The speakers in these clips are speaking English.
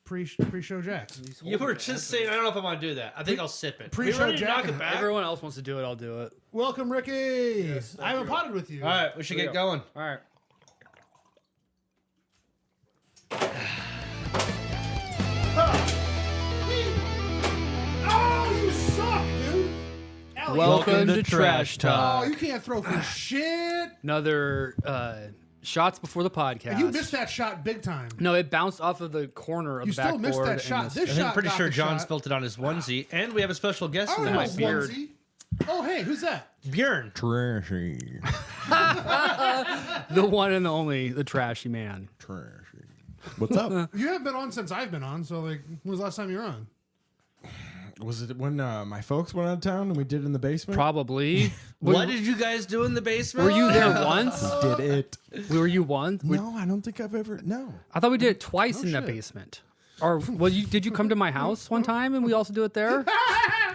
pre-show Jack. You were just saying, I don't know if I want to do that. I think I'll sip it. Pre-show Jack. Knock it back? Everyone else wants to do it. I'll do it. Welcome, Ricky. Yes, I haven't potted with you. All right, we should get going. All right. Oh, you suck, dude. Ellie. Welcome to Trash Oh, Talk. you can't throw for shit. Another shots before the podcast. And you missed that shot big time. No, it bounced off of the corner of You the still backboard. missed that and shot. missed- This I'm shot pretty got sure the John shot. spilt it on his onesie, and we have a special guest I in don't my know, beard. onesie. Oh, hey, who's that? Bjorn. Trashy. the one and the only, the trashy man. Trashy. What's up? You haven't been on since I've been on, so like, when was the last time you were on? Was it when my folks went out of town and we did it in the basement? Probably. What did you guys do in the basement? Were you there once? Did it? Were you once? No, I don't think I've ever. No. I thought we did it twice in the shit. basement. Or did you come to my house one time and we also do it there?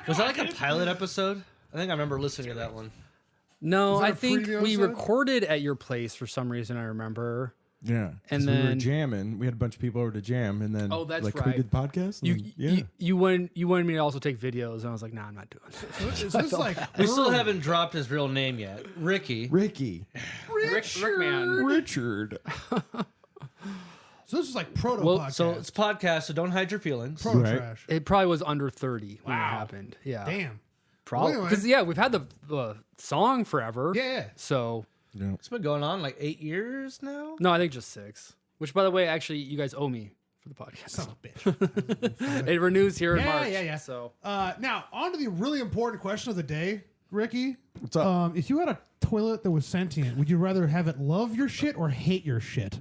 Was that like a pilot episode? I think I remember listening to that one. No, Was that I a think preview we episode? recorded at your place for some reason. I remember. Yeah. And 'cause we were then- jamming. We had a bunch of people over to jam, and then Oh, that's like right. we did the podcast. You, and then- you wanted me to also take videos, and I was like, nah, I'm not doing it. Is this like We still haven't dropped his real name yet. Ricky. Ricky. Rickman. Richard. So this is like proto Well, podcast. So it's podcast, so don't hide your feelings. proto Right. trash. It probably was under 30 when it Wow. happened. Yeah. Damn. Probably. Well, Because, anyway. yeah, we've had the song forever. Yeah. So, Yeah. It's been going on like 8 years now. no, I think just 6. Which, by the way, actually, you guys owe me for the podcast. Son of a bitch. It renews here in Yeah, March. yeah. So, Now, on to the really important question of the day, Ricky. What's up? If you had a toilet that was sentient, would you rather have it love your shit or hate your shit?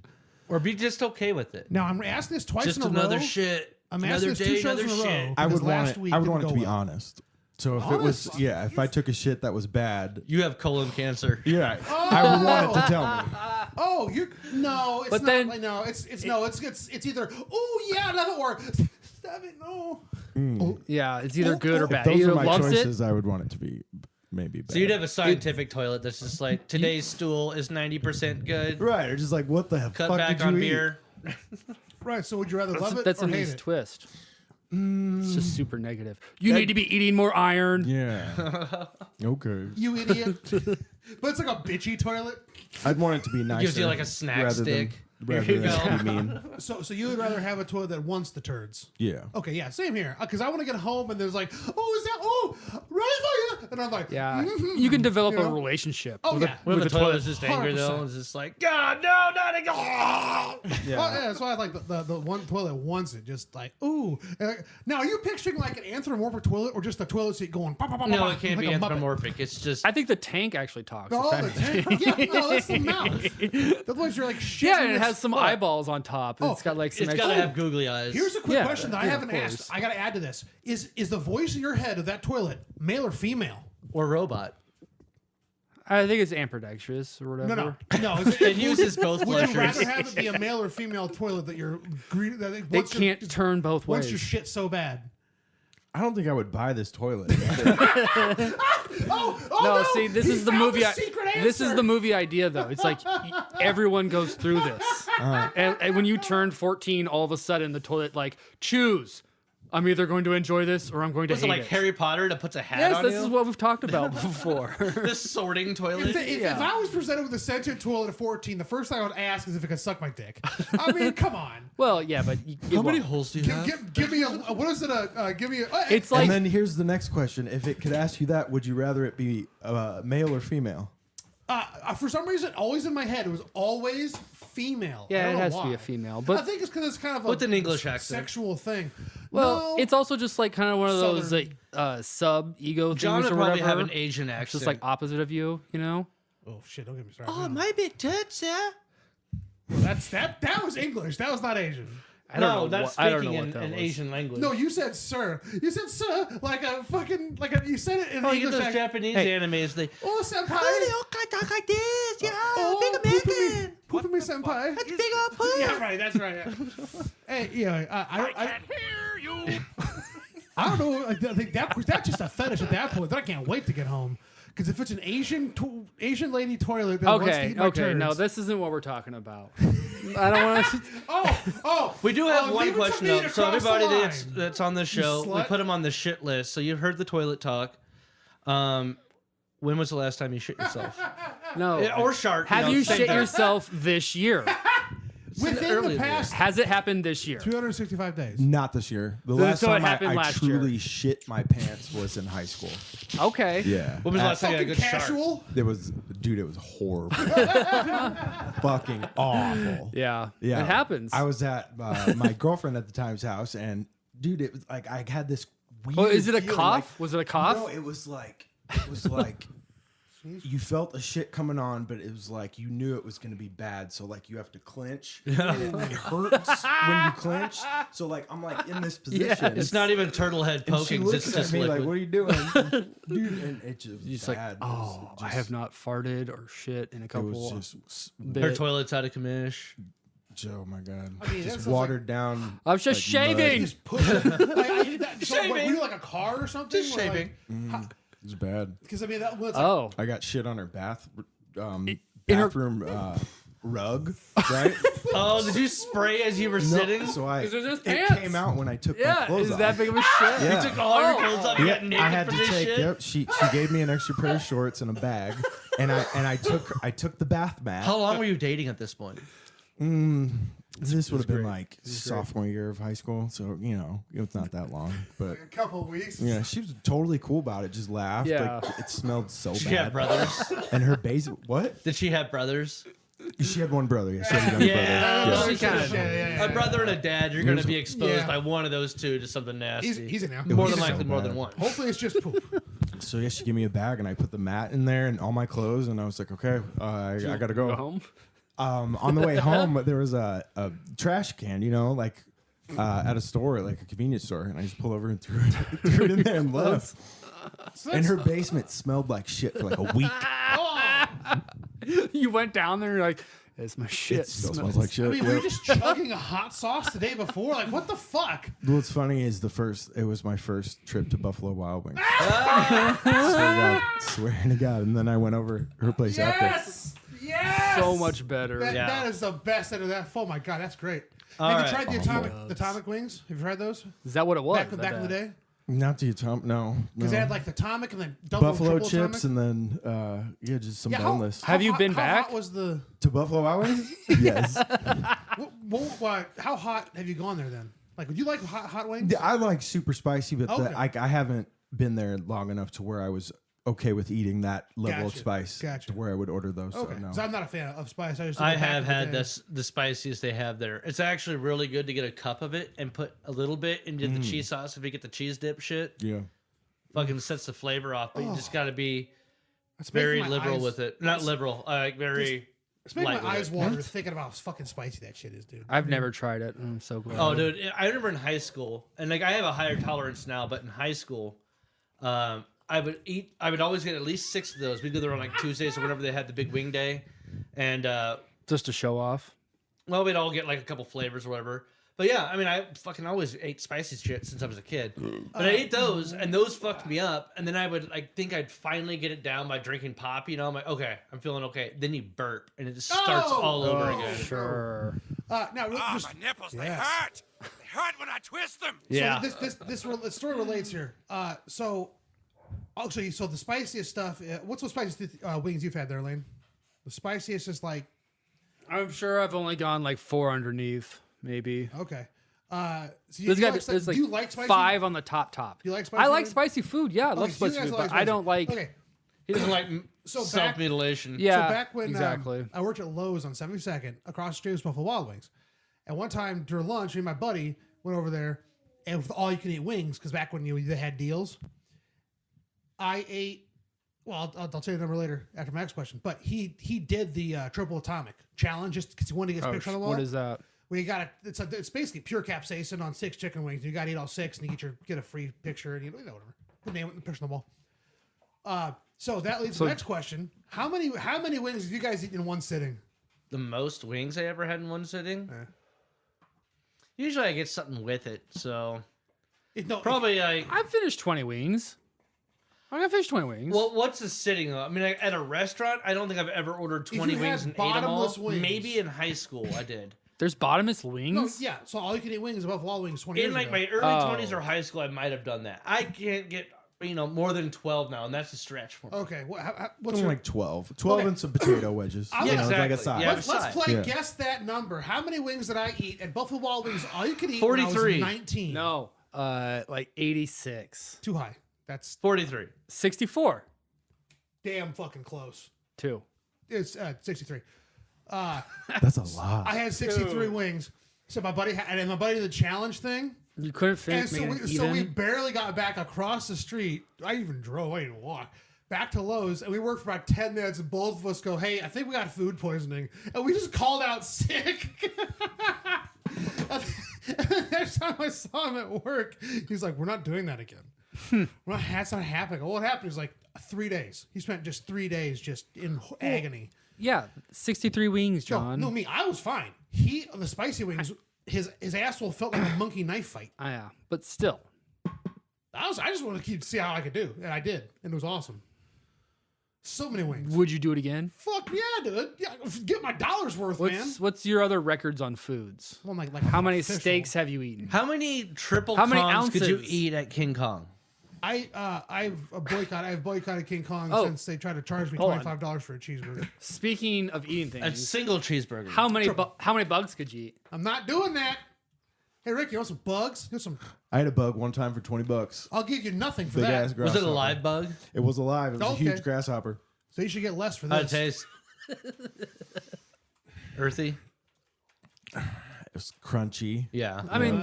Or be just okay with it. Now, I'm asking this twice Just in a another row. shit. I'm Another asking this day, 2 shows another in a row. shit. I because would want last it. week I would didn't want it go to be well. honest. So if it was, Honest? yeah, if I took a shit that was bad, You have colon cancer. yeah, I would want it to tell me. Oh, you're no, it's But not. then- Like, no, it's either oh yeah, I love it or stop it. No. Oh, yeah, it's either good or If bad. those Either are my loves choices, I would want it to be maybe bad. So you'd have a scientific toilet that's just like, today's stool is 90% good. right, or just like, what the Cut fuck back did on you beer. right. So would you rather love it that's or a hate nice it? twist. It's just super negative. You need to be eating more iron. eat? Yeah. Okay. You idiot. But it's like a bitchy toilet. I'd want it to be nicer. Gives you like a snack rather stick. Rather Here you than go. be mean. So you would rather have a toilet that wants the turds. Yeah. Okay, yeah, same here. Because I want to get home and there's like, oh, is that right for you? And I'm like, Yeah, you can develop You know? a relationship. Oh, with yeah. What if with the a toilet is just angry though? 100%. It's just like, God, no, not again. Oh, yeah, that's why I like the one toilet that wants it. Just like, ooh. Now, are you picturing like an anthropomorphic toilet or just a toilet seat going, bah, bah, bah, No, bah, it can't like be a Muppet? anthropomorphic. It's just, I think the tank actually talks. Oh, if the anything. tank. Yeah, no, that's the mouth. Otherwise, you're like, shit. Yeah, and it has some eyeballs on top. Oh, It's got like some it's got to extra. have googly eyes. Here's a quick Yeah, question that I yeah, haven't of course. asked. I got to add to this. Is the voice in your head of that toilet male or female? or robot. I think it's ambidextrous or No, whatever. no. It uses both Would you pleasures. rather have it be a male or female toilet that you're greeting? That They can't turn both Once ways. your shit so bad. I don't think I would buy this toilet. Oh No, see, this He is the found movie. secret This is answer. the movie idea, though. It's like everyone goes through this, and when you turn 14, all of a sudden the toilet like choose. I'm either going to enjoy this or I'm going to Was hate it like it. Harry Potter that puts a hat Yes, on this you? is what we've talked about before. This sorting toilet. If I was presented with a sentient toilet at 14, the first thing I would ask is if it could suck my dick. I mean, come on. Well, yeah, but you, How many holes do you have? Give me a what is it? Give me a. it's like and then here's the next question: if it could ask you that, would you rather it be male or female? For some reason, always in my head, it was always female. I yeah, don't it know has to be why. a female, I but think it's because it's kind of a With an English accent. sexual thing. well, No. it's also just like kind of one of those Southern. like sub ego John things would or probably whatever. have an Asian accent. It's just like opposite of you, you know. Oh shit! Don't get me started. now. my big tits, yeah. Well, that was English. That was not Asian. I don't know that's what- I don't speaking know what in that an was. Asian language. No, you said sir. You said sir like a fucking you said it in Oh, you get English. those Japanese Hey. animes. They Oh, senpai. talk like this. Yeah, Oh, pooping me, senpai. That's big old puss. Yeah, right. That's right. Yeah. Hey, yeah. I can't hear you. I don't know. I think that's just a fetish at that point. That I can't wait to get home. Because if it's an Asian lady toilet that wants to Okay, eat my okay. turds. No, this isn't what we're talking about. I don't want to. Oh, We do have leave one it to question me though. to So cross the everybody line. that's on the show, we slut. put them on the shit list. So you've heard the toilet talk. When was the last time you shit yourself? No. Or shark? Have know, you same shit thing. yourself this year? within early the in the past Has it happened this year? 265 days. Not this year. The last So it time happened I last year. truly shit my pants was in high school. Okay. Yeah. When was the last time you had a Fucking good shark? casual. It was, dude, it was horrible. Fucking awful. Yeah. Yeah. It happens. I was at my girlfriend at the time's house, and dude, it was like I had this weird. Oh, is it a feeling, cough? like- Was it a cough? No, it was like you felt a shit coming on, but it was like you knew it was going to be bad. So like you have to clench. It hurts when you clench. So like I'm like in this position. It's not even turtle head And she pokings. looks It's at just me liquid. like, "What are you doing, dude?" And it just You're just bad. like, oh, I have not farted or shit in a It couple. was just. Her bit. toilet's out of commish. Oh my god! I mean, that just sounds watered down. I was just like mud. shaving. Just push it. Like, I did that, so, Shaving. Were you like a car or something? Just shaving. It's bad. Because I mean, that was Oh. I got shit on her In her- bathroom rug, right? Oh, did you spray as you were sitting? So I Is it just it pants? came out when I took my Yeah. clothes Is off. that big of a shit? Yeah. You took all your clothes off. You got naked I had for to this take. shit. Yep, she gave me an extra pair of shorts and a bag, and I took the bath mat. How long were you dating at this point? This would have been like sophomore year of high school, so it's not that long, but. a couple of weeks. Yeah, she was totally cool about it. Just laughed. Yeah. Like, it smelled so Did she bad. have brothers? And her base. What? Did she have brothers? She had one brother. Yeah, she had a younger Yeah. brother. She kinda- A brother and a dad, you're going to Here's- be exposed Yeah. by one of those two to something nasty. He's in now. more He's than in likely so more bad. than one. Hopefully, it's just poop. So yeah, she gave me a bag, and I put the mat in there and all my clothes, and I was like, okay, I gotta Go go. home. On the way home, there was a trash can, like at a store, like a convenience store, and I just pulled over and threw it in there and left. And her basement smelled like shit for like a week. You went down there and you're like, it's my shit. It still smells like shit. I mean, Yep. were you just chugging a hot sauce the day before? Like, what the fuck? What's funny is it was my first trip to Buffalo Wild Wings. Swearing to God. And then I went over her place after. Yes! Yes! So much better. That, Yeah. that is the best out of that. Oh my god, that's great. All Have right. you tried the atomic wings? Have you tried those? Is that what it was? Back in the day? Not the atomic, no. Because they no. had like the atomic and then double Buffalo triple chips atomic. and then just some Yeah, boneless. Have you been how back? hot was the? To Buffalo Wild Wings? Yes. How hot have you gone there then? Like, would you like hot wings? I like super spicy, but Okay. I haven't been there long enough to where I was okay with eating that level of Gotcha. spice Gotcha. to where I would order those. Okay, So no. because I'm not a fan of spice. I I have had the spiciest they have there. It's actually really good to get a cup of it and put a little bit into the cheese sauce. If you get the cheese dip shit, Yeah. fucking sets the flavor off. But you just got to be It's making very my liberal eyes- with it. Not liberal, like very. It's making light my with eyes it. water thinking about how fucking spicy that shit is, dude. I've never tried it. I'm so glad. Oh, dude, I remember in high school, and like I have a higher tolerance now, but in high school, I would always get at least 6 of those. We'd go there on like Tuesdays or whenever they had the big wing day, and Just to show off. well, we'd all get like a couple flavors or whatever. But yeah, I mean, I fucking always ate spicy shit since I was a kid. But I ate those, and those fucked me up. And then I would like think I'd finally get it down by drinking pop. I'm like, okay, I'm feeling okay. Then you burp, and it just starts all over again. Sure. Now, just, My nipples, they Yes. hurt. They hurt when I twist them. Yeah. So this story relates here. So the spiciest stuff. What's the spiciest wings you've had there, Lane? The spiciest is like I'm sure I've only gone like 4 underneath, maybe. okay. So There's got do like you like spicy? 5 on the top. You like spicy I like food? spicy food. Yeah, I love Okay, so you spicy guys food, like but I don't like. Okay. He doesn't like So back- self mutilation. Yeah, So back when exactly. I worked at Lowe's on 72nd, across the street was Buffalo Wild Wings. And one time during lunch, me and my buddy went over there, and with all you can eat wings, because back when they had deals, I ate. Well, I'll tell you the number later after my next question. But he did the triple atomic challenge just because he wanted to get his picture on the wall. What is that? Where you got it's basically pure capsaicin on 6 chicken wings. You got to eat all 6, and you get a free picture, and whatever. Put the name the picture on the wall. So that leads to the next question: How many wings have you guys eaten in one sitting? The most wings I ever had in one sitting. Usually I get something with it, so No, probably I. I've finished 20 wings. I got fish 20 wings. Well, what's the sitting though? I mean, at a restaurant, I don't think I've ever ordered 20 you wings had and ate them all. bottomless wings- Maybe in high school I did. There's bottomless No, wings. yeah. So all you can eat wings above wall wings 20 In years like ago. my early Oh. 20s or high school, I might have done that. I can't get more than 12 now, and that's a stretch for me. Okay. What's Something your, like 12. 12 Okay. and some potato wedges. Yeah, You know, like a exactly. side. Yeah. let's play Yeah. guess that number. How many wings did I eat at Buffalo Wild Wings? All you could eat when I was 43. 19. No, like 86. Too high. That's 43. 64. damn fucking close. 2. It's 63. That's a lot. I had 63 wings. So my buddy and my buddy did the challenge thing. You couldn't And finish so we even. barely got back across the street. I even drove. I didn't walk. Back to Lowe's, and we worked for about 10 minutes, and both of us go, hey, I think we got food poisoning. And we just called out sick. And the next time I saw him at work, he's like, we're not doing that again. That's not happening. What happened? He's like, 3 days. He spent just 3 days just in agony. Yeah, 63 wings, John. No, me. I was fine. The spicy wings, his asshole felt like a monkey knife fight. Yeah, but still. I just wanted to see how I could do, and I did, and it was awesome. So many wings. Would you do it again? Fuck yeah, dude. Yeah, get my dollar's worth, man. What's your other records on foods? Well, like How many official. steaks have you eaten? How many triple How many Kongs could you ounces? eat at King Kong? I've boycotted King Kong Oh. since they tried to charge me Hold on. $25 for a cheeseburger. Speaking of eating A things, single cheeseburger. how many bugs could you eat? I'm not doing that. Hey Rick, you want some bugs? Here's some. I had a bug one time for $20. I'll give you nothing for Big ass that. Was it a grasshopper. live bug? It was alive. It was Okay. a huge grasshopper. So you should get less for How'd it this. taste? Earthy? It was crunchy. Yeah. I mean,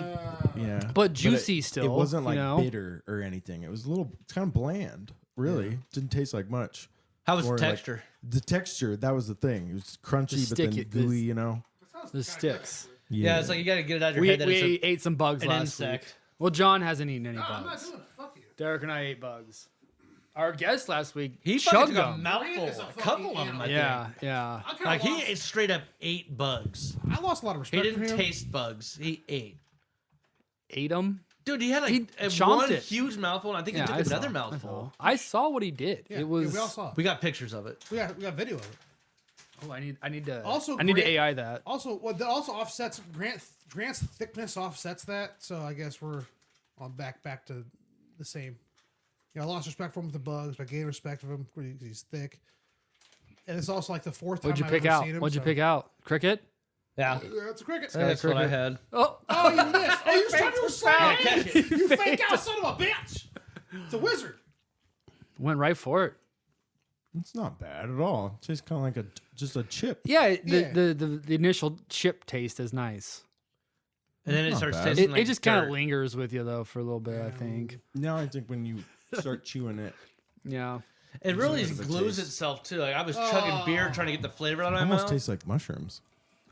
Yeah. but juicy it, still. It wasn't like you know? bitter or anything. It was it's kind of bland. Really. Didn't taste like much. How was the Or, like, texture? The texture, that was the thing. It was crunchy, but then sticky- gooey, you know? The sticks. Yeah, it's like you got to get it out of your We head that it's ate some bugs an last insect. week. Well, John hasn't eaten any No, I'm not bugs. doing it. Fuck you. Derek and I ate bugs. Our guest last week, He fucking chugged took a them. mouthful. Is a A fucking couple of them, animal. I Yeah, think. yeah. I kinda Like, he lost- ate straight up 8 bugs. I lost a lot of He respect for didn't him. taste bugs. He ate. Ate them. Dude, he had He like chomped one it. huge mouthful, and I think Yeah, he I took saw. another I mouthful. saw. I saw what he did. Yeah, It was. we all saw it. We got pictures of it. We got video of it. Oh, I need to. Also, I need to Grant- AI that. Also, what that also offsets Grant's thickness offsets that. So I guess we're on back to the same. You know, I lost respect for him with the bugs, but I gained respect for him because he's thick. And it's also like the fourth time What'd you I've pick ever out? seen him. What'd you so- pick out? Cricket. Yeah. Yeah, it's a cricket. That's what I had. Oh, Oh, you missed. Oh, you're trying to do a slide. Yeah, catch it. You fake out, son of a bitch. It's a wizard. went right for it. It's not bad at all. It tastes kind of like just a chip. Yeah, Yeah. the initial chip taste is nice. And then it Not starts bad. tasting like It just kind of dirt. lingers with you though for a little bit. I think. Now I think when you start chewing it, Yeah. It really bit of a glues taste. itself too. Like I was chugging beer trying to get the flavor out of my almost mouth. tastes like mushrooms.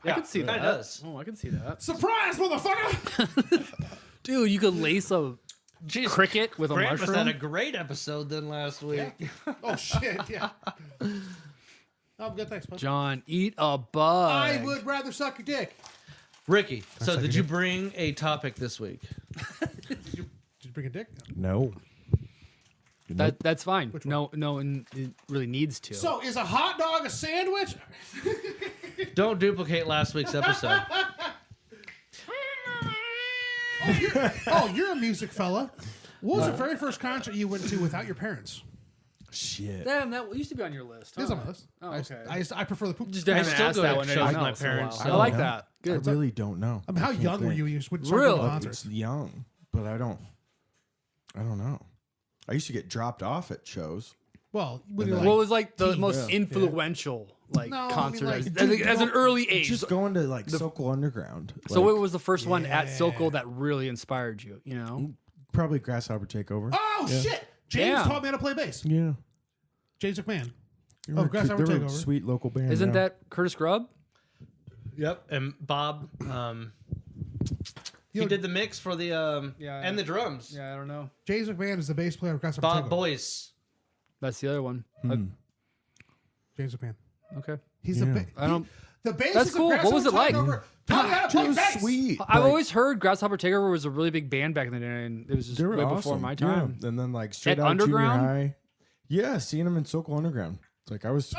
I could see it that. does. Oh, I can see that. Surprise, motherfucker. Dude, you could lace a Jeez, cricket with a Grant must have had a mushroom. great episode then last week. Oh, shit. Yeah. I'm good. Thanks, bud. John, eat a bug. I would rather suck your dick. Ricky, so suck did your you bring a topic this week? Did you bring a dick? No. That's fine. Which No, no one it really needs to. So, is a hot dog a sandwich? Don't duplicate last week's episode. You're a music fella. What was the very first concert you went to without your parents? Shit. Damn, that used to be on your list. It is huh? on my list. Oh, okay. I prefer the poop. Just haven't still asked go that to one. shows anyone with my else in a parents, while. so- I like No. that. Good. I really don't know. I mean, how I can't young were think. you when you went Really? to It's concerts? young, but I don't know. I used to get dropped off at shows. Well, when And you're then- like, What was like the teen, most yeah. influential like No, I mean, concert like, as an early age? Just going to like Sokol Underground. So like, what was the first one at Yeah. Sokol that really inspired you? You know, probably Grasshopper Takeover. oh shit, James Damn. taught me how to play bass. Yeah. James McMahon. They were, Grasshopper they were a Takeover. sweet local band. isn't yeah. that Curtis Grubb? Yep. And Bob, he know- did the mix for the Yeah, and the drums. Yeah, I don't know. James McMahon is the bass player of Grasshopper Bob Takeover. Boyce. That's the other one. James McMahon. Okay. He's Yeah. the I don't. the bassist That's of cool. What Grasshopper was it like? Takeover taught me how to It play was bass. sweet. I've like, always heard Grasshopper Takeover was a really big band back in the day, and it was just they were way awesome. before my time. Yeah. And then like straight At out Underground? junior high. Yeah, seeing them in Sokol Underground. It's like I was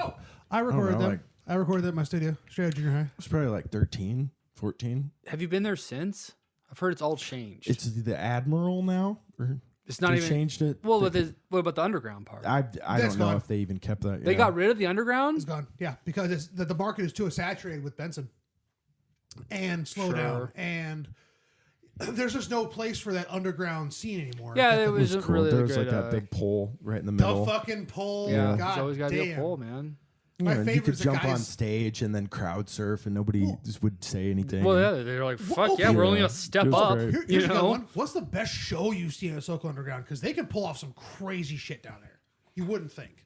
I recorded know, them. like- I recorded them in my studio straight out of junior high. I was probably like 13, 14. Have you been there since? I've heard it's all changed. It's the Admiral now. Or It's not they even changed it. Well, what about the underground part? I That's don't know gone. if they even kept that. They yeah. got rid of the underground. It's gone. Yeah, because it's the market is too saturated with Benson and slow Sure. down, and there's just no place for that underground scene anymore. Yeah, That it the- was It was cool. really There was good. like that big pole right in the the middle. fucking pole. yeah, God it's always got to be a damn. pole, man. My You favorite could is the jump on guys- stage and then crowd surf, and nobody just would say anything. Well, yeah, they're like, fuck okay. yeah, we're only Yeah. a step It was up. great. Here's You a good know, one. What's the best show you've seen at Sokol Underground? Because they can pull off some crazy shit down there. You wouldn't think.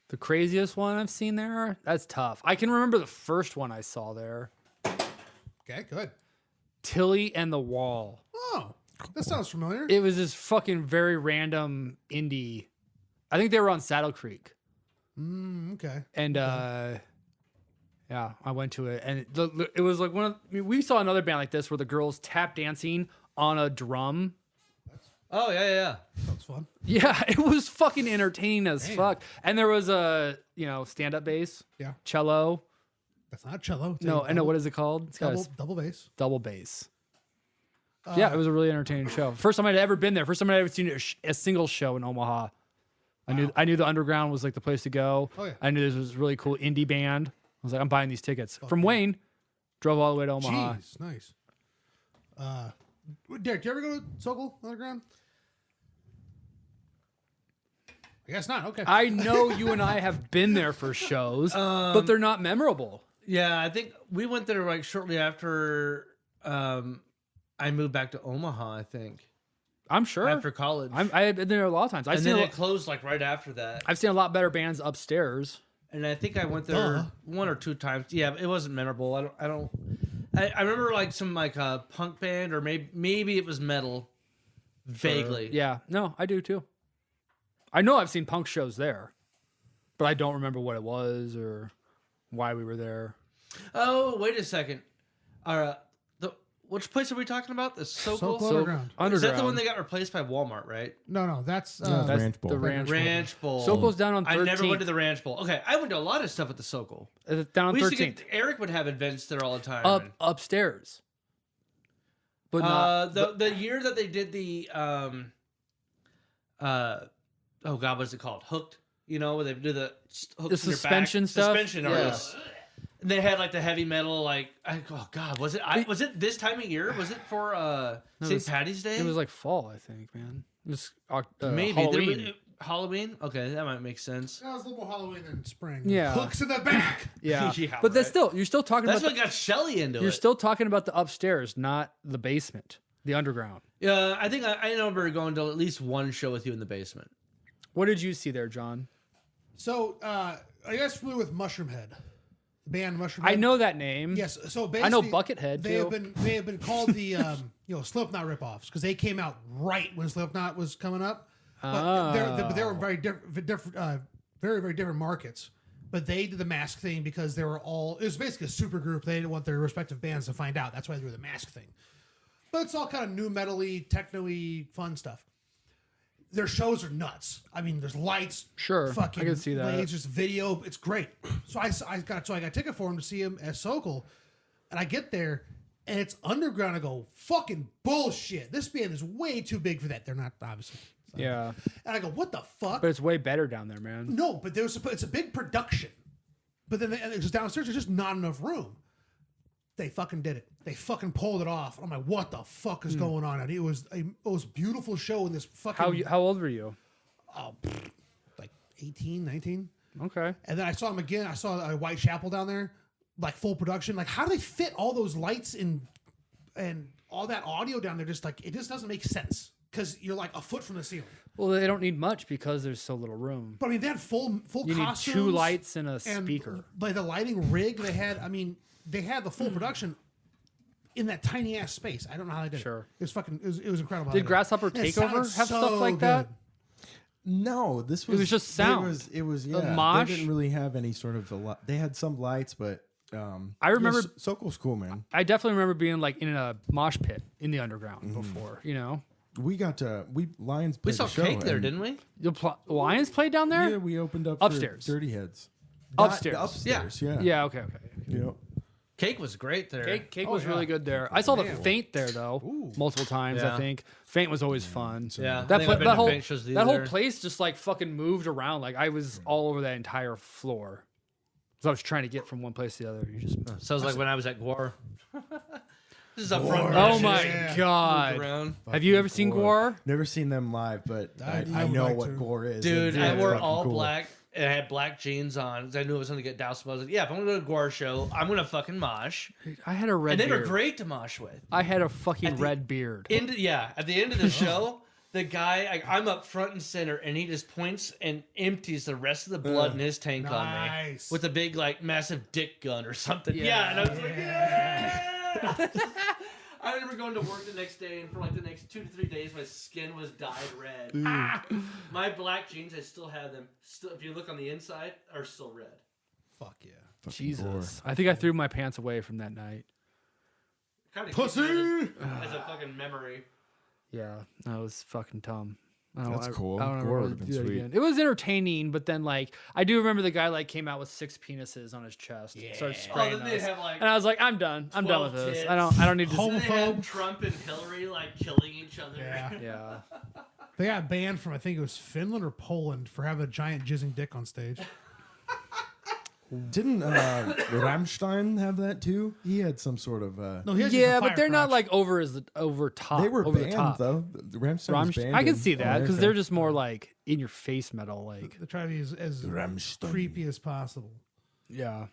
the craziest one I've seen there. That's tough. I can remember the first one I saw there, Okay, good. Tilly and the Wall. Oh, that sounds familiar. It was this fucking very random indie. I think they were on Saddle Creek. Okay. And yeah, I went to it, and it was like we saw another band like this where the girls tap dancing on a drum. Oh yeah. Sounds fun. Yeah, it was fucking entertaining as fuck. And there was a stand up bass, Yeah. cello. That's not cello. It's No, a I know what is it called? It's got double bass. double bass. Yeah, it was a really entertaining show. First time I'd ever been there. First time I'd ever seen a single show in Omaha. I knew the underground was like the place to go. Oh, yeah. I knew this was a really cool indie band. I was like, I'm buying these tickets from Wayne. Drove all the way to Omaha. Jeez, nice. Derek, do you ever go to Sokol Underground? I guess not. Okay. I know you and I have been there for shows, but they're not memorable. Yeah, I think we went there like shortly after I moved back to Omaha. I think I'm sure. after college, I've been there a lot of times. and then it closed like right after that. I've seen a lot better bands upstairs. And I think I went there one or two times. Yeah, it wasn't memorable. I remember like some like punk band or maybe it was metal, vaguely. Yeah, no, I do too. I know I've seen punk shows there, but I don't remember what it was or why we were there. Oh, wait a second. Which place are we talking about? The Sokol? Sokol Underground. Is that the one that got replaced by Walmart, right? No, that's That's Ranch Bowl. The Ranch. Ranch Bowl. Sokol's down on 13th. I never went to the Ranch Bowl. Okay, I went to a lot of stuff at the Sokol. Down on We used to 13th. get, Eric would have events there all the time. Upstairs. But not the year that they did the oh god, what's it called? Hooked. You know, where they do the hooks in your suspension back. stuff? Suspension Yeah. artists. And they had like the heavy metal, like oh god, was it this time of year? Was it for St. Patty's Day? it was like fall, I think, man. It was maybe Halloween. Halloween. Okay, that might make sense. that was a little more Halloween than spring. Yeah. Hooks in the back. Yeah. Yeah, But that's right. you're still talking That's about what got Shelly into you're it. still talking about the upstairs, not the basement, the underground. Yeah, I think I remember going to at least one show with you in the basement. What did you see there, John? So, are you guys familiar with Mushroomhead? The band Mushroomhead? I know that name. Yes. So basically, I know Buckethead, They too. have been called the Slipknot ripoffs because they came out right when Slipknot was coming up. But they were very different, very very different markets. But they did the mask thing because they were all. It was basically a super group. They didn't want their respective bands to find out. That's why they were the mask thing. But it's all kind of new metal-y, techno-y, fun stuff. Their shows are nuts. I mean, there's lights, Sure, I fucking can see that. lasers, video. It's great. So I got a ticket for him to see him at Sokol, and I get there, and it's underground. I go, fucking bullshit. This band is way too big for that. They're not, obviously. Yeah. And I go, what the fuck? But it's way better down there, man. No, but it's a big production. But then it was downstairs. There's just not enough room. They fucking did it. They fucking pulled it off. I'm like, what the fuck is going on? And it was a beautiful show in this fucking. How old were you? Like 18, 19. Okay. And then I saw him again. I saw a Whitechapel down there, like full production. Like, how do they fit all those lights and all that audio down there? Just like it just doesn't make sense because you're like a foot from the ceiling. Well, they don't need much because there's so little room. But I mean, they had full You need costumes. 2 lights and a and, speaker. like the lighting rig they had. I mean, they had the full production in that tiny ass space. I don't know how they did Sure. it. It was fucking. It was incredible. how Did they did it. Grasshopper And it Takeover sounded have so stuff like good. that? No, this was. was just sound. It was A yeah. mosh? They didn't really have any sort of They had some lights, but I remember- Sokol's cool, man. I definitely remember being like in a mosh pit in the underground Mm-hmm. before, you know? Lions played We saw the show, Cake there, and- didn't we? The Lions played down there? Yeah, we opened up Upstairs. for Dirty Heads. Upstairs. Upstairs, yeah. Yeah, okay. Yep. Cake was great there. Cake was really good there. I saw the Faint there though, multiple times. Yeah. I think Faint was always fun. Yeah, I that think I've been that to whole Faint shows that whole there. place just like fucking moved around. Like I was all over that entire floor. So I was trying to get from one place to the other. You just Sounds like when I was at Gwar. This is up front. oh my Yeah. god! Around. Have you ever seen Gwar? Never seen them live, but I would know like what to. gore is. Dude, and I it's wore fucking all cool. black and I had black jeans on because I knew it was going to get doused. I was like, yeah, if I'm going to go to a Gwar show, I'm going to fucking mosh. I had a red. And they beard. were great to mosh with. I had a fucking the red beard. At the end of the show, the guy, I'm up front and center, and he just points and empties the rest of the blood in his tank on me Nice. with a big, like, massive dick gun or something. Yeah, and I was like, yeah. I remember going to work the next day, and for like the next 2 to 3 days, my skin was dyed red. My black jeans, I still have them. Still, if you look on the inside, are still red. Fuck yeah. Jesus, I think I threw my pants away from that night. Kind of Pussy! as a fucking memory. Yeah, that was fucking dumb. That's cool. I don't Gore know. would've been sweet. It was entertaining, but then like I do remember the guy like came out with 6 penises on his chest. Yeah. Started spraying then they'd those. have, like, and I was like, I'm done. I'm done with 12 this. tits. I don't need to. So they had Homophobe. Trump and Hillary like killing each other. Yeah. Yeah. They got banned from, I think it was Finland or Poland, for having a giant jizzing dick on stage. Didn't Rammstein have that too? He had some sort of. No, he has just Yeah, a but they're not fire like over top. They were over the banned top. though. Rammstein was banned. I can in see that because America. they're just more like in your face metal. Like, They try to be as Rammstein. creepy as possible. yeah.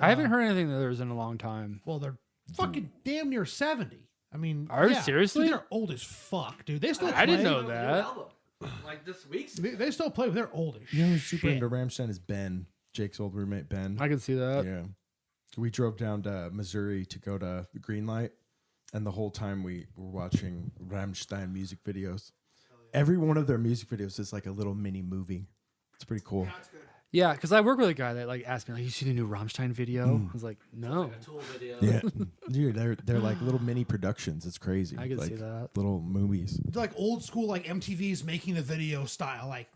I haven't heard anything of theirs in a long time. Well, they're fucking damn near 70. I mean, Are you yeah. seriously? Dude, they're old as fuck, dude. They still I didn't play. know that. Like this week's. They still play, but they're old as You know who's shit. super into Rammstein is Ben, Jake's old roommate Ben. I can see that. Yeah. We drove down to Missouri to go to the Greenlight, and the whole time we were watching Rammstein music videos. Every one of their music videos is like a little mini movie. It's pretty cool. Yeah, because I work with a guy that like asked me, like, "You see the new Rammstein video?" I was like, "No." Tool video. Yeah, dude, they're like little mini productions. It's crazy. I can like, see that. Little movies. They're like old school, like MTV's making the video style, like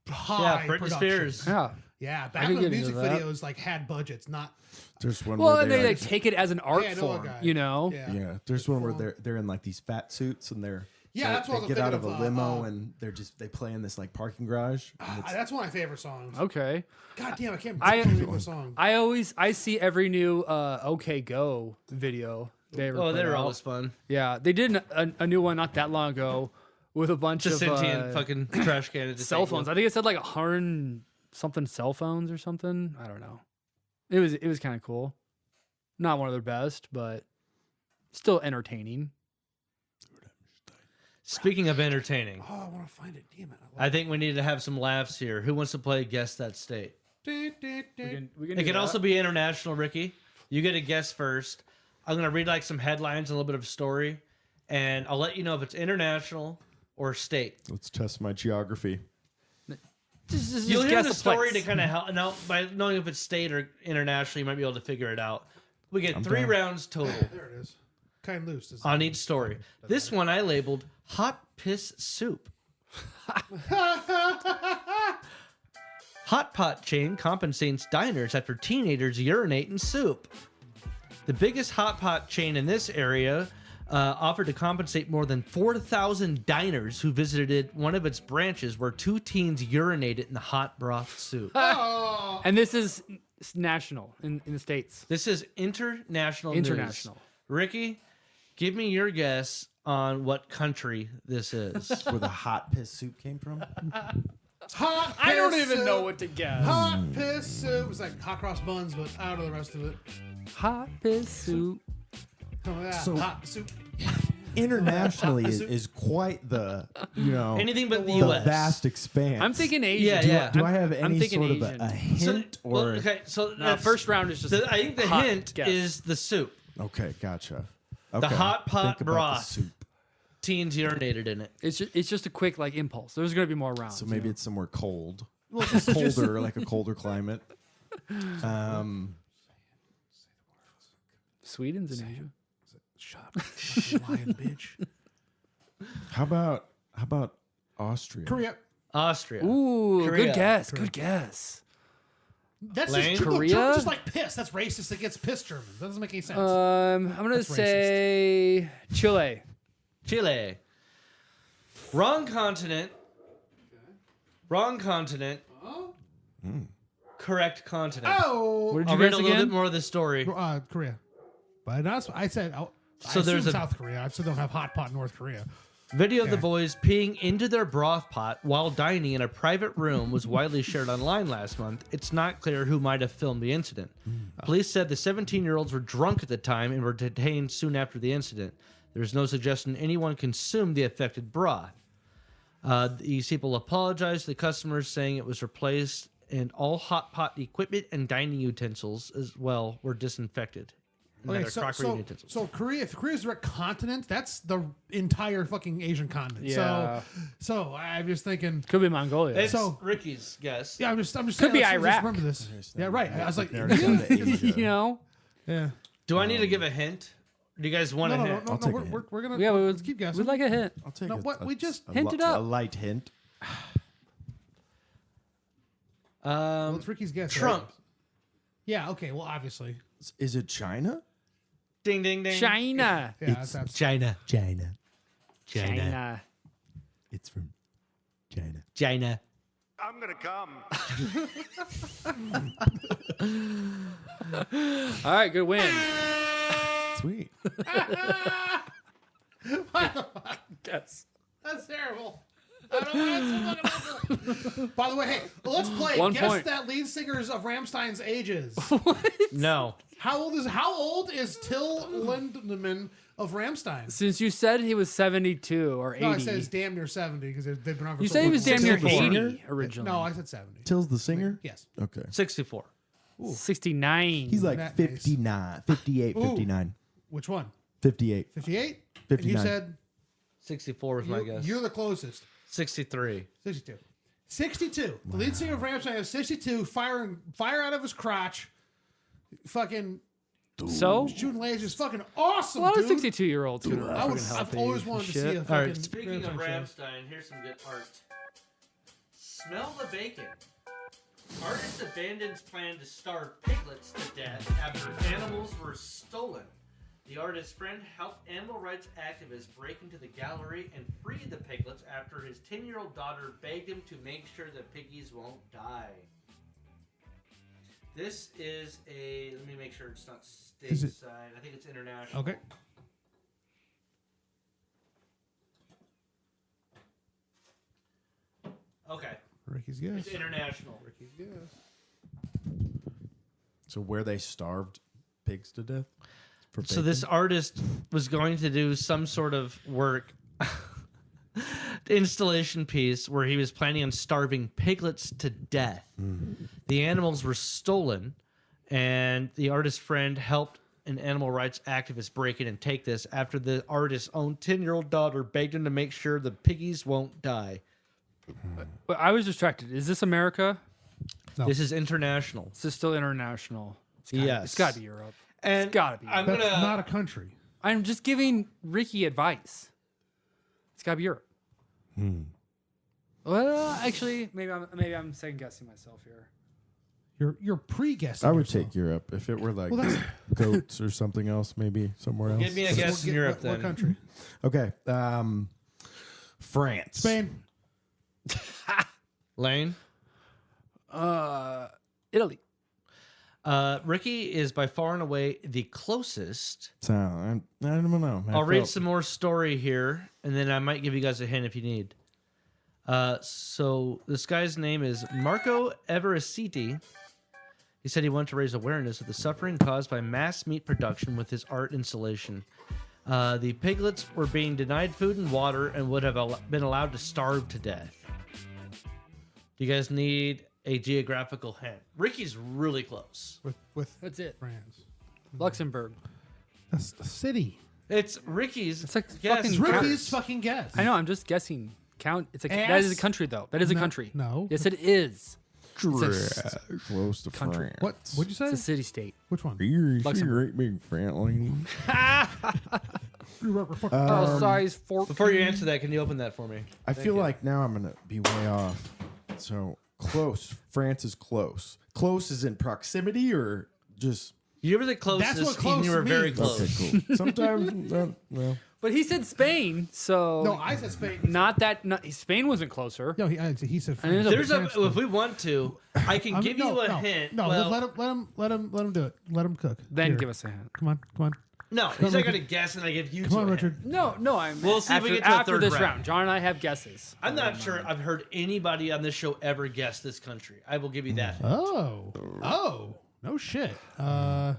Yeah, high Britney production. Spears. Yeah. Yeah, back could when get into music that. videos like had budgets, not There's one Well, where and they they're like take it as an art Yeah, I know a form, guy. you know? yeah. yeah. There's one where they're in like these fat suits and Yeah, that's what I they was get out thinking of a of, limo and they play in this like parking garage. And it's, That's one of my favorite songs. Okay. God damn, I can't I- remember the song. I see every new OK Go video they ever Oh, put they're out. always fun. Yeah, they did a new one not that long ago with a bunch Just of sentient fucking trash can. cell phones. I think it said like 100 something cell phones or something. I don't know. It was kind of cool. Not one of their best, but still entertaining. Speaking of entertaining, Oh, I want to find it. Damn it. I think we need to have some laughs here. Who wants to play Guess That State? We can It do can that. also be international, Ricky. You get a guess first. I'm going to read like some headlines and a little bit of story, and I'll let you know if it's international or state. let's test my geography. just You'll hear guess the a story place. to kind of help. Now, by knowing if it's state or international, you might be able to figure it out. We get 3 down. rounds total There it is. Kind of loose. Is on each story. This one I labeled Hot Piss Soup. Hot pot chain compensates diners after teenagers urinate in soup. The biggest hot pot chain in this area offered to compensate more than 4,000 diners who visited one of its branches where 2 teens urinated in the hot broth soup. And this is national in the States. This is international news. International. Ricky, give me your guess on what country this is. Where the hot piss soup came from? hot I don't piss even soup. know what to guess. Hot piss soup. It was like hot cross buns, but I don't know the rest of it. Hot piss soup. Oh, yeah. So- hot soup. Internationally Hot is, soup. is quite the Anything but the the U.S. vast expanse. I'm thinking Asian. Yeah, yeah. Do I have I'm any thinking sort of Asian. a hint So, well, or? okay, so No, that's- first round is just. I think the hot hint guess. is the soup. Okay, gotcha. Okay. hot pot Think about the broth. soup. Teens urinated in it. It's just a quick like impulse. There's gonna be more rounds. So maybe it's somewhere cold, Well, colder, like a colder climate. Sweden's in Asia. Shut up, fucking lying bitch. How about Austria? Korea. Austria. Ooh, Korea. good guess. Good guess. That's Lane? just Korea? German's just like piss. That's racist against piss German. That doesn't make any sense. I'm gonna That's say Chile. Chile. Wrong continent. Wrong continent. Correct continent. oh, What did I'll you read guess a little again? bit more of the story. Korea. But not, I said. So there's a South Korea. I still don't have hot pot in North Korea. video of the Yeah. boys peeing into their broth pot while dining in a private room was widely shared online last month. It's not clear who might have filmed the incident. Police said the 17-year-olds were drunk at the time and were detained soon after the incident. There's no suggestion anyone consumed the affected broth. These people apologized to the customers, saying it was replaced, and all hot pot equipment and dining utensils as well were disinfected. And that Okay, are so, crockery utensils. so Korea, if Korea's a continent, that's the entire fucking Asian continent. Yeah. So I'm just thinking. Could be Mongolia. It's so- Ricky's guess. Yeah, I'm just Could saying, be let's just Iraq. Remember this. Yeah, right. I was like, Narrow it down to Asia. you know. yeah. Do I need to give a hint? Do you guys want No, a no, hint? no, I'll no. take a We're, hint. we're gonna Yeah, let's keep guessing. We'd like a hint. I'll take No, a, what? We just hint it up. A light hint. Well, it's Ricky's guess. right? Trump. Yeah. Okay. Well, obviously. Is it China? Ding, ding, ding. China. Yeah. That's absolutely. China. China. China. It's from China. China. I'm gonna come. All right, good win. Sweet. What the fuck? Guess. That's terrible. I don't know. That's so fucking awful. By the way, hey, well, let's play. 1 Guess point. that lead singers of Rammstein's ages. No. How old is Till Lindemann of Rammstein? Since you said he was 72 or 80. No, I said it's damn near 70 because they've been on for You so said he long. was damn near 64. 80 originally. No, I said 70. Till's the singer? Yes. Okay. 64. 69. He's like That nice. 59, 58, Ooh. 59, Which one? 58. 58? 59. And you said 64 was my guess. you're the closest. 63. 62. 62. The lead singer of Rammstein is 62, fire out of his crotch, fucking so? shooting lasers. Fucking awesome, A lot of dude. 62-year-olds could I've always wanted to see a fucking All right, speaking of Rammstein show. Rammstein, here's some good art. Smell the bacon. Artists abandons plan to starve piglets to death after animals were stolen. The artist's friend helped animal rights activists break into the gallery and free the piglets after his 10-year-old daughter begged him to make sure the piggies won't die. This is a... Let me make sure it's not Is it- stateside. I think it's international. Okay. Okay. Ricky's guess. It's international. Ricky's guess. So where they starved pigs to death? For So this artist was going to do some sort of work, installation piece where he was planning on starving piglets to death. The animals were stolen, and the artist's friend helped an animal rights activist break in and take this after the artist's own 10-year-old daughter begged him to make sure the piggies won't die. But I was distracted. Is this America? No. This is international. Is this still international? It's gotta, Yes. It's got to be Europe. And It's gotta be. I'm That's gonna not a country. I'm just giving Ricky advice. It's got to be Europe. Well, actually, maybe I'm second guessing myself here. You're pre-guessing. I would yourself. take Europe if it were like Well, that's- goats or something else, maybe somewhere else. give me a guess in Europe What then. country? Okay. France. Spain. Lane. Italy. Ricky is by far and away the closest. So I don't know. I'll read some more story here, and then I might give you guys a hint if you need. So this guy's name is Marco Eversiti. He said he wanted to raise awareness of the suffering caused by mass meat production with his art installation. The piglets were being denied food and water and would have been allowed to starve to death. Do you guys need a geographical hint? Ricky's really close. With That's it. France. Luxembourg. That's the city. It's Ricky's. It's like guess. fucking It's Count- Ricky's fucking guess. I know. I'm just guessing. Count. It's a Ass? that is a country though. That is a No, country. no. Yes, it is. Close to country. France. What? What'd you say? It's a city state. Which one? You're a Luxembourg. great big fat lady. Size 14. Before you answer that, can you open that for me? I feel like now I'm gonna be way off. So close. France is close. Close is in proximity or just You were the closest, That's what close and you were very means. close. okay, cool. Sometimes well. But he said Spain, so No, I said Spain. Spain wasn't closer. No, he said And France. there's If we want to, I can give you a hint. No, well, let him do it. Let him cook. Then Here. give us a hint. Come on. no, he's not going to guess, and I give you Come on, two a Richard. hint. No, I'm. We'll see if after, we get to the after third this round. round. John and I have guesses. I'm not sure I've heard anybody on this show ever guess this country. I will give you that. Oh, no shit. Oh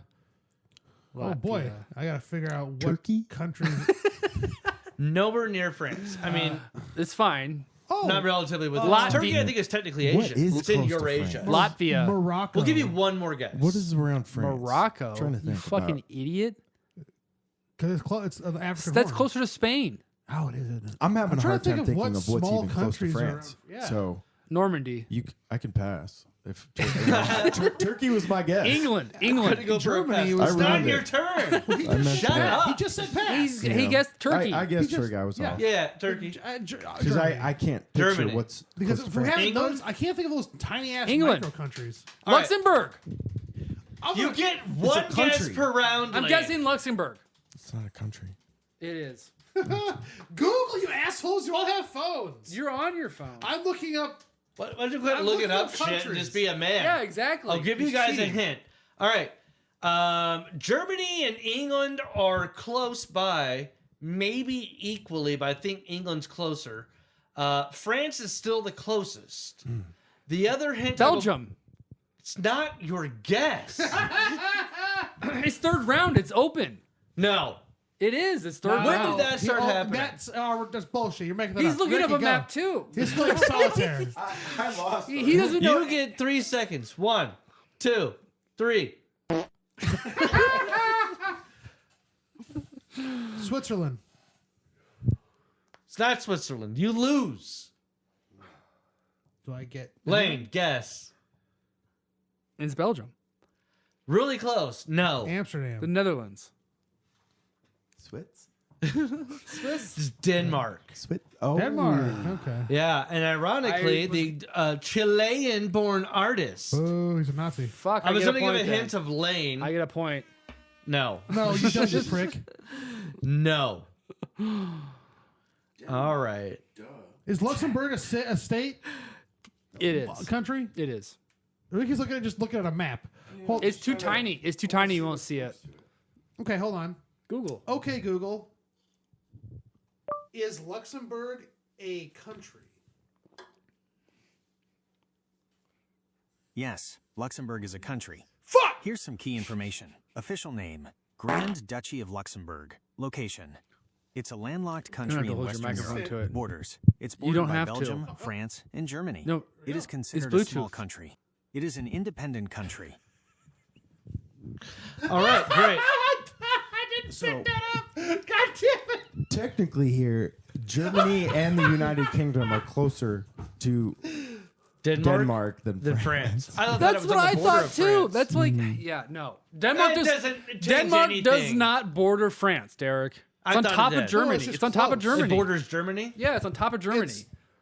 boy, Latvia. I gotta figure out what Turkey? country. Nowhere near France. I mean, It's fine. Oh, not relatively with Latvia. Turkey. I think is technically What Asian. is It's in close to Eurasia. France? Latvia. Morocco. We'll give you one more guess. What is around France? Morocco. I'm trying to think You fucking about. idiot. Because it's close. It's the African. That's Horn. closer to Spain. Oh, it is. I'm having a trying hard to think time of thinking what of what's small even close to countries are France. around- yeah. So Normandy. I can pass. If Turkey was my guess. England. Gotta England. go for a Germany pass. was It's not ruined your it. turn. I messed Shut it up. He just said pass. He guessed Turkey. I guess He just- Turkey. I was yeah. off. Yeah, Turkey. Because Germany. I can't picture Germany. what's Because close if to we're France. having England? those, I can't think of those tiny ass England. micro countries. All right. Luxembourg. You get one a guess country. per round. I'm Lane. guessing Luxembourg. It's not a country. It is. Google, you assholes! You all have phones. You're on your phone. I'm looking up. Why don't you quit I'm looking looking up up shit and countries. just be a man? Yeah, exactly. I'll give you He's guys cheating. a hint. All right. Germany and England are close by, maybe equally, but I think England's closer. France is still the closest. The other hint. Belgium. It's not your guess. It's third round. It's open. No. It is. It's third When round. did that start happening? That's bullshit. You're making that He's up. looking Ricky, up a go. map too. He's playing solitaire. I lost. He doesn't know. You get 3 seconds. 1, 2, 3. Switzerland. It's not Switzerland. You lose. Do I get Lane, guess. It's Belgium. Really close. No. The Amsterdam? Netherlands. Swiss. It's Denmark. Swiss. Oh, Denmark. Okay. Yeah, and ironically, I was- the Chilean-born artist. Oh, he's a Nazi. Fuck. I was going going to to give a hint of Lane. I get a point. No. No, you don't, you prick. No. All right. Is Luxembourg a state? It A is. country? It is. Ricky's just looking at a map. Hold, It's too tiny. It's too tiny. You won't see it. okay, hold on. Google. Okay, Google. Is Luxembourg a country? Yes, Luxembourg is a country. Fuck! Here's some key information. Official name, Grand Duchy of Luxembourg. Location. It's a landlocked You country don't have to in hold your Western microphone Europe. to it. Borders. It's You bordered don't by have to. Belgium, France, and Germany. No, It is considered it's a small Bluetooth. country. It is an independent country. All right, great. I didn't pick that up. God damn it! technically here, Germany and the United Kingdom are closer to Denmark than than France. France. I thought That's it was what on the I border thought of too. France. That's like, yeah, no. Denmark It does, doesn't change Denmark does anything. not border France, Derek. It's I on thought it top did. of Germany. No, it's just it's on top of close. It Germany. borders Germany. Yeah, it's on top of Germany.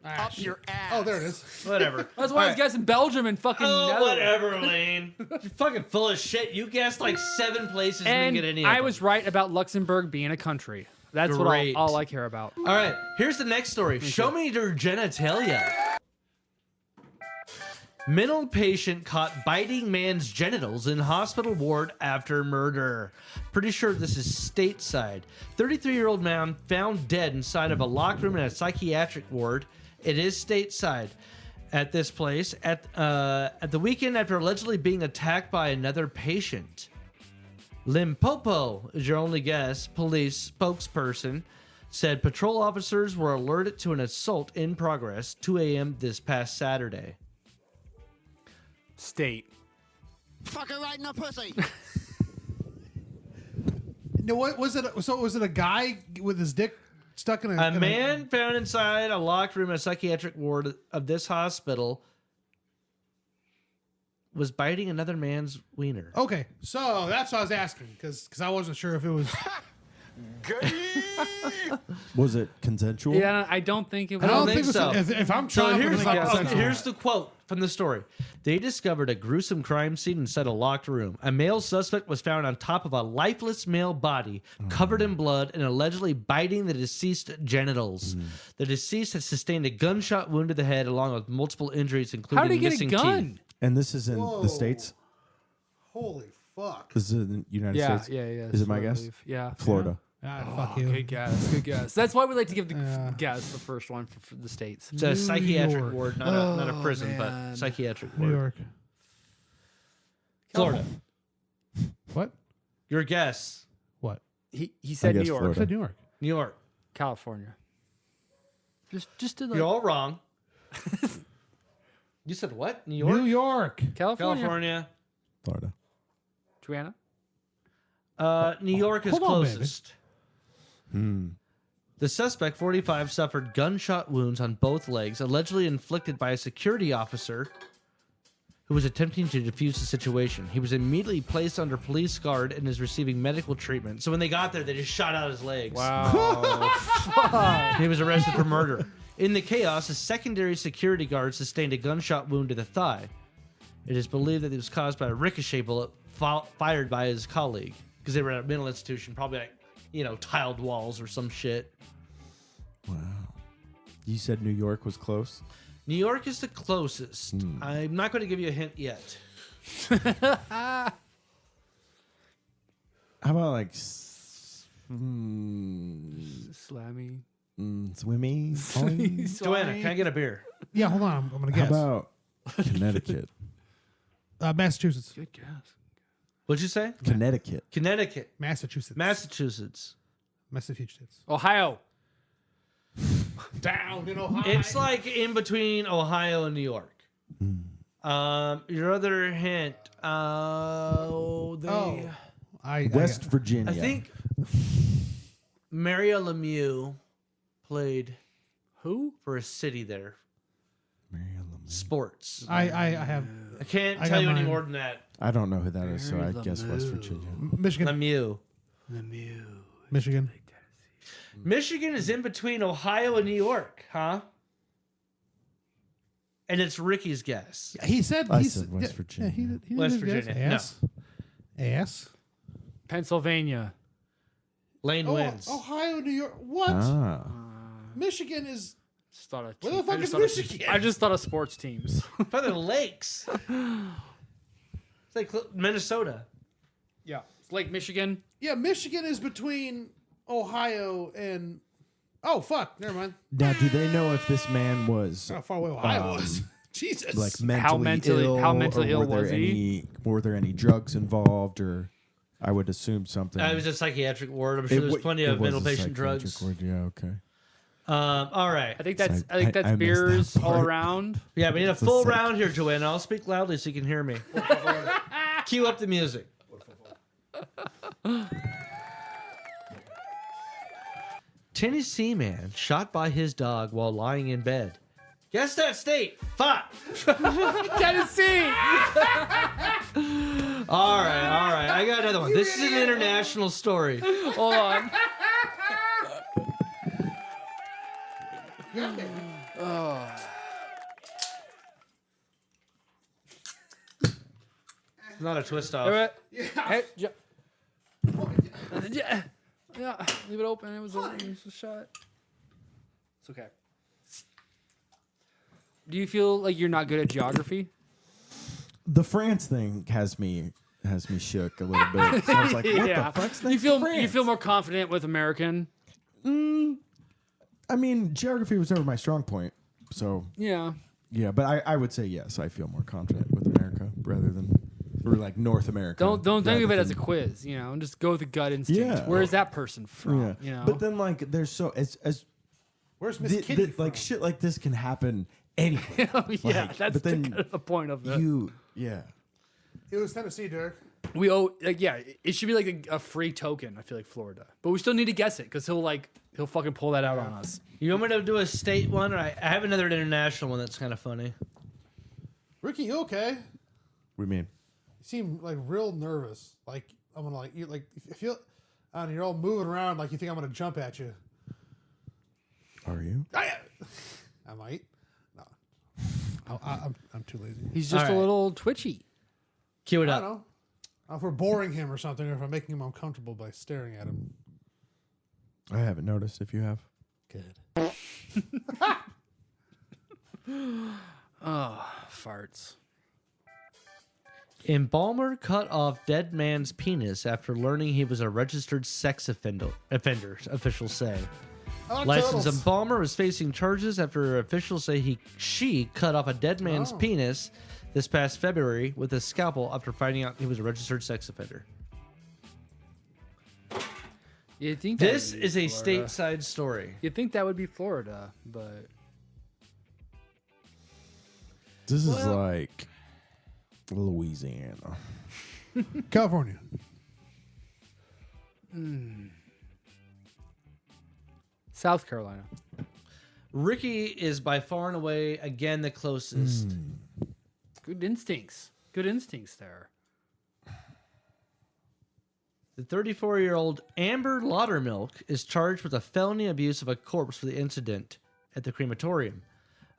Up your ass. Oh, there it is. Whatever. That's why I was All right. guessing Belgium and fucking Oh, Netherlands. whatever, Lane. You're fucking full of shit. You guessed like 7 places and And didn't get any of I them. was right about Luxembourg being a country. That's Great. all I care about. All right, here's the next story. Show me your genitalia. Mental patient caught biting man's genitals in hospital ward after murder. Pretty sure this is stateside. 33-year-old man found dead inside of a locked room in a psychiatric ward. It is stateside at this place at the weekend after allegedly being attacked by another patient. Limpopo is your only guess. Police spokesperson said patrol officers were alerted to an assault in progress 2 a.m. this past Saturday. State. Fuck her right in the pussy. No, what was it? So was it a guy with his dick stuck in a? A man found inside a locked room in a psychiatric ward of this hospital was biting another man's wiener. Okay, so that's what I was asking because I wasn't sure if it was Was it consensual? Yeah, I don't think it was. I don't think think so. If I'm So trying here's, to here's the quote from the story. They discovered a gruesome crime scene inside a locked room. A male suspect was found on top of a lifeless male body, covered in blood and allegedly biting the deceased genitals. The deceased had sustained a gunshot wound to the head, along with multiple injuries, including How did he get a missing gun? teeth. And this is in Whoa. the States? Holy fuck. This is in the United Yeah, States? yeah. Is it my I guess? believe. Yeah. Florida. Fuck Oh, you. good guess. Good guess. That's why we like to give the guess the first one for the states. It's a psychiatric York. ward, not a prison, man. but psychiatric New ward. York. Florida. What? Your guess. What? He said New guess York, I Florida. said New York. New York. California. Just to You're like all wrong. You said what? New York? New York. California. California. Florida. Joanna. New York is Hold on, baby. closest. The suspect, 45, suffered gunshot wounds on both legs, allegedly inflicted by a security officer who was attempting to defuse the situation. He was immediately placed under police guard and is receiving medical treatment. So when they got there, they just shot out his legs. Wow. He was arrested for murder. In the chaos, a secondary security guard sustained a gunshot wound to the thigh. It is believed that it was caused by a ricochet bullet fired by his colleague, because they were at a mental institution, probably like, tiled walls or some shit. Wow. You said New York was close? New York is the closest. I'm not going to give you a hint yet. How about like Slammy. swimmy? Joanna, can I get a beer? Yeah, hold on. I'm going to How guess. about Connecticut? Massachusetts. Good guess. What'd you say? Connecticut. Connecticut. Massachusetts. Massachusetts. Massachusetts. Ohio. Down in Ohio. It's like in between Ohio and New York. Your other hint. West Virginia. I think Mario Lemieux played Who? for a city there. Mario Lemieux. Sports. I have I can't I tell got you any mine. more than that. I don't know who that is, so Mary I guess West Lemieux. Virginia. Michigan. Lemieux. Lemieux. Michigan. Michigan is in between Ohio and New York, huh? And it's Ricky's guess. He said. I he said West Virginia. he did West his guess. Virginia, no. Ass. Pennsylvania. Lane wins. Ohio, New York. What? Ah. Michigan is. Just thought of Where the team- fuck I just is thought of- Michigan? I just thought of sports teams. By the lakes. It's like Minnesota. Yeah. It's Lake Michigan. Yeah, Michigan is between Ohio and. Oh fuck! Never mind. Now, do they know if this man was How far away Ohio was? Jesus. like mentally ill? how mentally or ill was he? Were there any drugs involved, or I would assume something. It was a psychiatric ward. I'm sure there's plenty of mental patient drugs. Yeah, okay. All right. I think that's I missed that beers all part. around. Yeah, we need a It's a full sick- round here, Joanna. I'll speak loudly so you can hear me. Cue up the music. Tennessee man shot by his dog while lying in bed. Guess that state. Fuck. Tennessee. All right. I got another one. This is an international story. Hold on. It's not a twist off. Hey, yeah, leave it open. It was a shot. It's okay. Do you feel like you're not good at geography? The France thing has me shook a little bit. So I was like, what Yeah. the fuck's You next feel to France? you feel more confident with American? I mean, geography was never my strong point. So Yeah. yeah, but I would say yes. I feel more confident with America rather than or like North America. Don't think rather of it as a than- quiz. You know, and just go with the gut instinct. Yeah. Where is that person from? Yeah. You know. But then like there's so as Where's Miss Kitty from? like shit like this can happen anywhere. yeah, Like, that's but then kind of the point of it. yeah. It was Tennessee, Derek. We owe it should be like a free token. I feel like Florida, but we still need to guess it because he'll fucking pull that out on us. You want me to do a state one? Or I have another international one that's kind of funny. Ricky, you okay? We mean You seem like real nervous. Like I'm gonna like you like if you feel And you're all moving around like you think I'm going to jump at you. Are you? I might. No. I'm too lazy. He's just All a right. little twitchy. Cue it I up. don't know. If we're boring him or something, or if I'm making him uncomfortable by staring at him. I haven't noticed if you have. Good. Oh, farts. Embalmer cut off dead man's penis after learning he was a registered sex offender, officials say. I like Licensed turtles. embalmer is facing charges after officials say she cut off a dead man's penis this past February with a scalpel after finding out he was a registered sex offender. You think This that would be is a Florida. stateside story. You'd think that would be Florida, but This is like Louisiana. California. South Carolina. Ricky is by far and away again the closest. Good instincts. Good instincts there. The 34-year-old Amber Laudermilk is charged with a felony abuse of a corpse for the incident at the crematorium.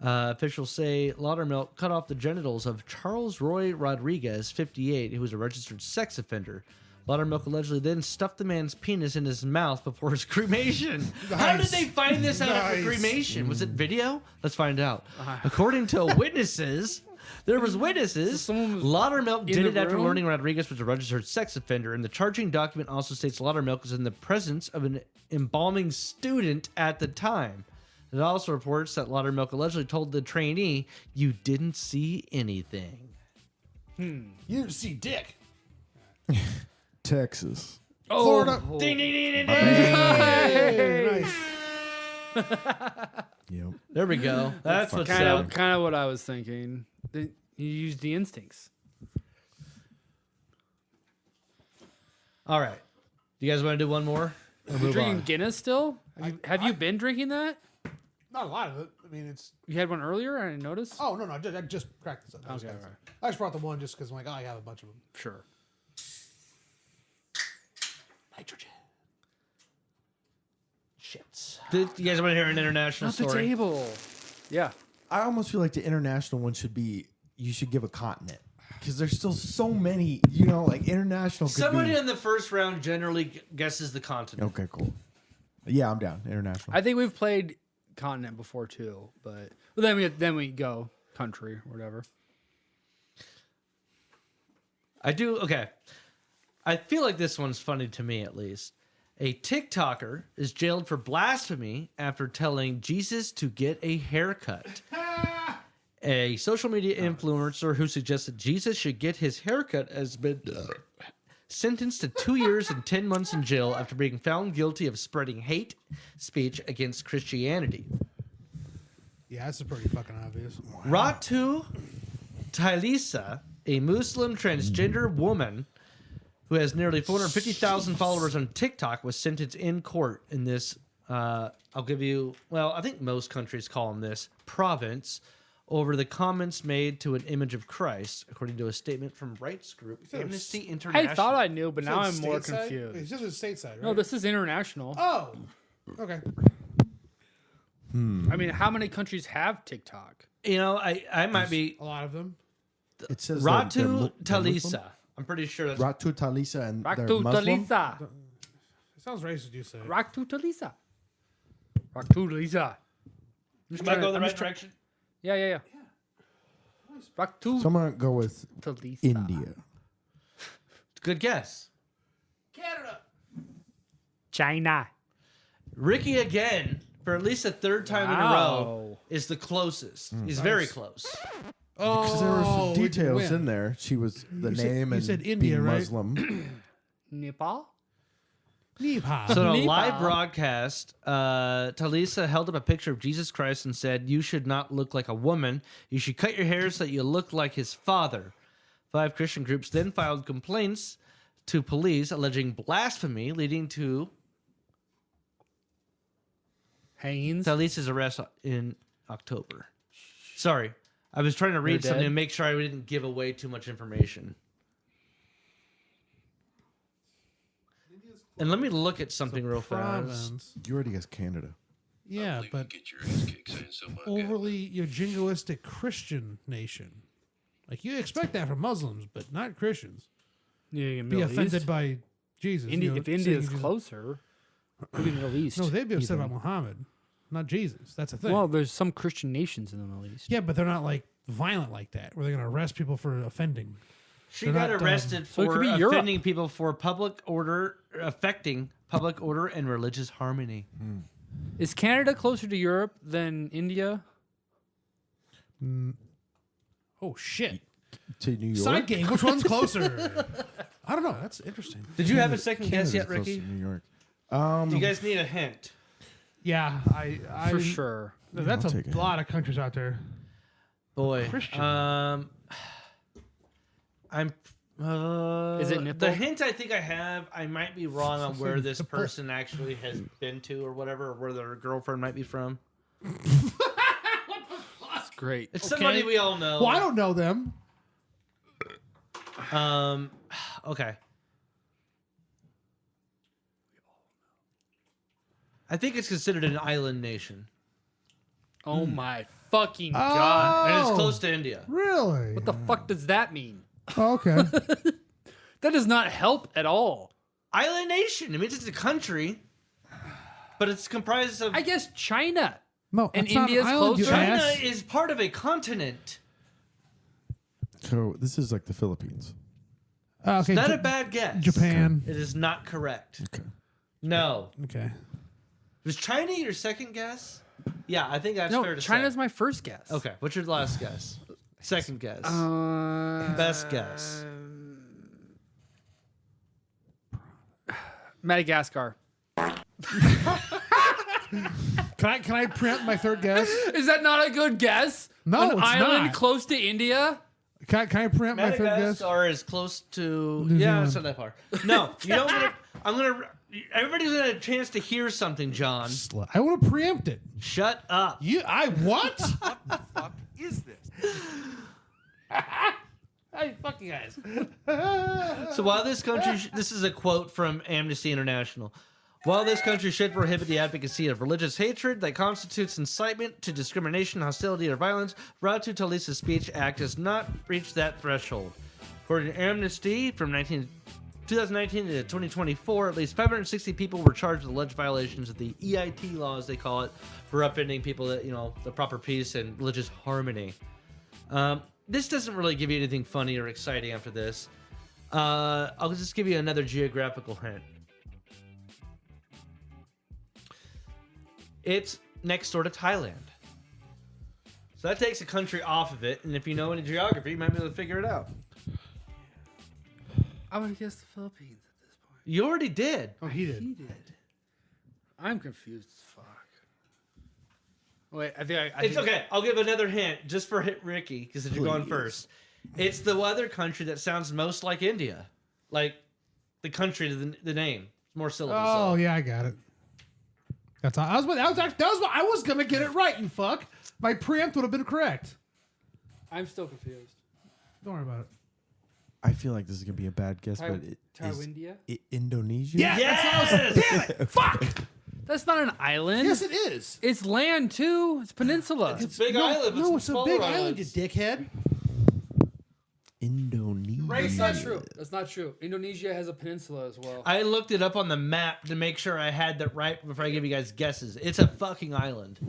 Officials say Laudermilk cut off the genitals of Charles Roy Rodriguez, 58, who was a registered sex offender. Laudermilk allegedly then stuffed the man's penis in his mouth before his cremation. How did Nice. they find this out after Nice. cremation? Was it video? Let's find out. According to witnesses, there was witnesses. someone was Laudermilk in did the it after room? learning Rodriguez was a registered sex offender, and the charging document also states Laudermilk was in the presence of an embalming student at the time. It also reports that Laudermilk allegedly told the trainee, "You didn't see anything." You didn't see dick. Texas. Florida. Ding, ding, ding, ding, ding. Hey, nice. Yep. There we go. That's what's Kind up. of what I was thinking. You used the instincts. All right. You guys want to do one more? Or You're move drinking on? Guinness still? Have you been drinking that? Not a lot of it. I mean, it's. You had one earlier? I didn't notice. Oh, no. I just cracked this up. I just brought the one just because I'm like, I have a bunch of them. Sure. Nitrogen. Shits. You guys want to hear an international Not the story? table. Yeah. I almost feel like the international one should be, you should give a continent. Because there's still so many, like international could Somebody be. in the first round generally guesses the continent. Okay, cool. Yeah, I'm down. International. I think we've played continent before too, but then we go country or whatever. I do. Okay. I feel like this one's funny to me, at least. A TikToker is jailed for blasphemy after telling Jesus to get a haircut. A social media influencer who suggested Jesus should get his haircut has been sentenced to 2 years and 10 months in jail after being found guilty of spreading hate speech against Christianity. Yeah, that's pretty fucking obvious. Ratu Tailisa, a Muslim transgender woman who has nearly 450,000 followers on TikTok, was sentenced in court in this, I'll give you, well, I think most countries call them this, province, over the comments made to an image of Christ, according to a statement from rights group Amnesty I International. thought I knew, but now Is I'm it more stateside? confused. It's just stateside, right? No, this is international. Oh. Okay. I mean, how many countries have TikTok? You know, I might be A lot of them. It says Ratu they're Muslim. Talisa. I'm pretty sure that's Ratu Talisa and they're Raktu Muslim. Talisa. It sounds racist, you say. Raktu Talisa. Raktu Talisa. Am I going the right direction? Yeah. Raktu So I'm going to go with Talisa. India. Good guess. Canada. China. Ricky again, for at least a third time in a row, is the closest. He's very close. Because there were some Oh, details win. in there. She was the said- name you and said India, being right? Muslim. Nepal? Nepal. So in a Nepal. live broadcast, Talisa held up a picture of Jesus Christ and said, "You should not look like a woman. You should cut your hair so that you look like his father." 5 Christian groups then filed complaints to police alleging blasphemy, leading to Haynes? Talisa's arrest in October. Sorry, I was trying to read They're something dead? to make sure I didn't give away too much information. And let me look at something real fast. Province. You already guessed Canada. Yeah, but Get your ass kicked saying so much. overly jingoistic Christian nation. Like you expect that from Muslims, but not Christians. Yeah, Be offended by Jesus. India, you know, if India's saying Jesus- closer, maybe Middle East. No, they'd be upset even. about Muhammad, not Jesus. That's the thing. Well, there's some Christian nations in the Middle East. yeah, but they're not like violent like that, where they're going to arrest people for offending. She They're got not, arrested So it for could be Europe. offending people for affecting public order and religious harmony. Is Canada closer to Europe than India? Oh shit! To New York. Side game. Which one's closer? I don't know. That's interesting. Did you have a second guess Canada's yet, close Ricky? to New York. Do you guys need a hint? Yeah, I For sure. That's I'll a take a lot of countries out there. Boy, Christian. I'm. Is it nipple? The hint I think I have? I might be wrong on where this person actually has been to, or whatever, or where their girlfriend might be from. That's great. It's somebody we all know. Well, I don't know them. Okay. I think it's considered an island nation, Oh my fucking god. and it's Oh. close to India. Really? What the fuck does that mean? Oh, okay. That does not help at all. Island nation. It means it's a country, but it's comprised of. I guess China. No, And it's not an India's island, you closer? China ass. is part of a continent. So this is like the Philippines. Okay, Not a bad guess. Japan. It is not correct. Okay. No. Okay. Was China your second guess? Yeah, I think that's No, fair to China's say. my first guess. Okay, what's your last guess? Second guess. Best guess. Madagascar. Can I preempt my third guess? Is that not a good guess? No, An it's island not. close to India? Can I preempt my third guess? Madagascar is close to. New Yeah, Zealand. it's not that far. No, you don't. I'm gonna. Everybody's gonna have a chance to hear something, John. I want to preempt it. Shut up. You, what? Fuck is this? Hey, fuck you guys. So while this country, this is a quote from Amnesty International. While this country should prohibit the advocacy of religious hatred that constitutes incitement to discrimination, hostility, or violence, Ratu Talisa's Speech Act does not reach that threshold. According to Amnesty, from 2019 to 2024, at least 560 people were charged with alleged violations of the EIT laws, they call it, for upending people that, the proper peace and religious harmony. This doesn't really give you anything funny or exciting after this. I'll just give you another geographical hint. It's next door to Thailand. So that takes a country off of it, and if you know any geography, you might be able to figure it out. I would have guessed the Philippines at this point. You already did. Oh, he did. He did. I'm confused as fuck. Wait, I think I It's okay. I'll give another hint just for Ricky, because you're going first. It's the other country that sounds most like India. Like the country, the name. More syllables. Oh yeah, I got it. That's all. I was gonna get it right. You fuck. My preempt would have been correct. I'm still confused. Don't worry about it. I feel like this is gonna be a bad guess, but it is India? Indonesia. Yeah, that's what I was. Damn it! Fuck. That's not an island. Yes, it is. It's land too. It's peninsula. It's a big island. With No, some it's a smaller big island, islands. you dickhead. Indonesia. That's not true. That's not true. Indonesia has a peninsula as well. I looked it up on the map to make sure I had that right before I give you guys guesses. It's a fucking island.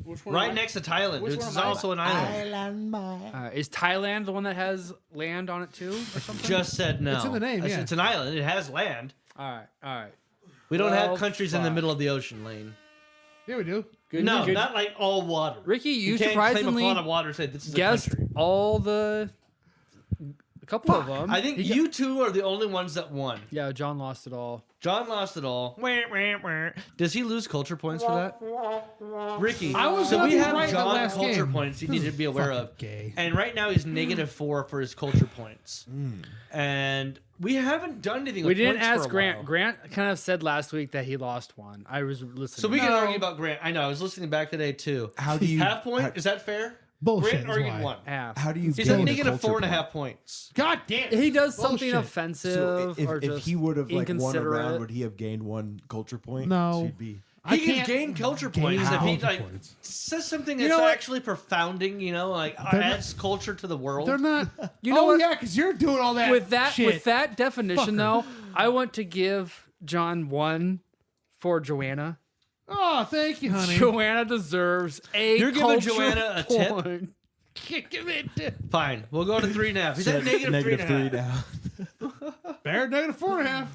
Which one? Right next to Thailand. Which Which one is am I? also an island. Is Thailand the one that has land on it too, or something? Just said no. It's in the name, I said yeah. It's an island. It has land. All right. We don't Well, have countries in the fuck. middle of the ocean, Lane. Yeah, we do. Good, No, good. not like all water. Ricky, you can't claim a surprisingly pot of water and say this is a guessed country. all a couple of them. I think you two are the only ones that won. Yeah, John lost it all. John lost it all. Wah, wah, wah. Does he lose culture points for that? Ricky, I was so gonna we be have right in the John last culture game. points you need to be aware Fucking of. gay. And right now he's -4 for his culture points. And we haven't done anything We with didn't points for ask a Grant. while. Grant kind of said last week that he lost one. I was listening. So we can argue about Grant. I know. I was listening back today too. How do you half point? Is that fair? Bullshit. Grant is argued why. one. half. How do you? He's gain at a negative culture 4.5 point? points. God damn. He does something Bullshit. offensive So or if just he would have like won a round, inconsiderate. would he have gained 1 culture point? No. So he'd be. I He can can't gain culture gain points if he culture like points. says something You that's know what? actually profounding. You know, like They're adds culture to the world. They're not. You know oh what? yeah, because you're doing all that with that shit. with that definition Fucker. though, I want to give John 1 for Joanna. Oh, thank you, honey. Joanna deserves a You're giving culture Joanna a tip? point. Give it. Fine, we'll go to 3.5. He's at negative Negative 3 3.5. now. Bear negative 4.5.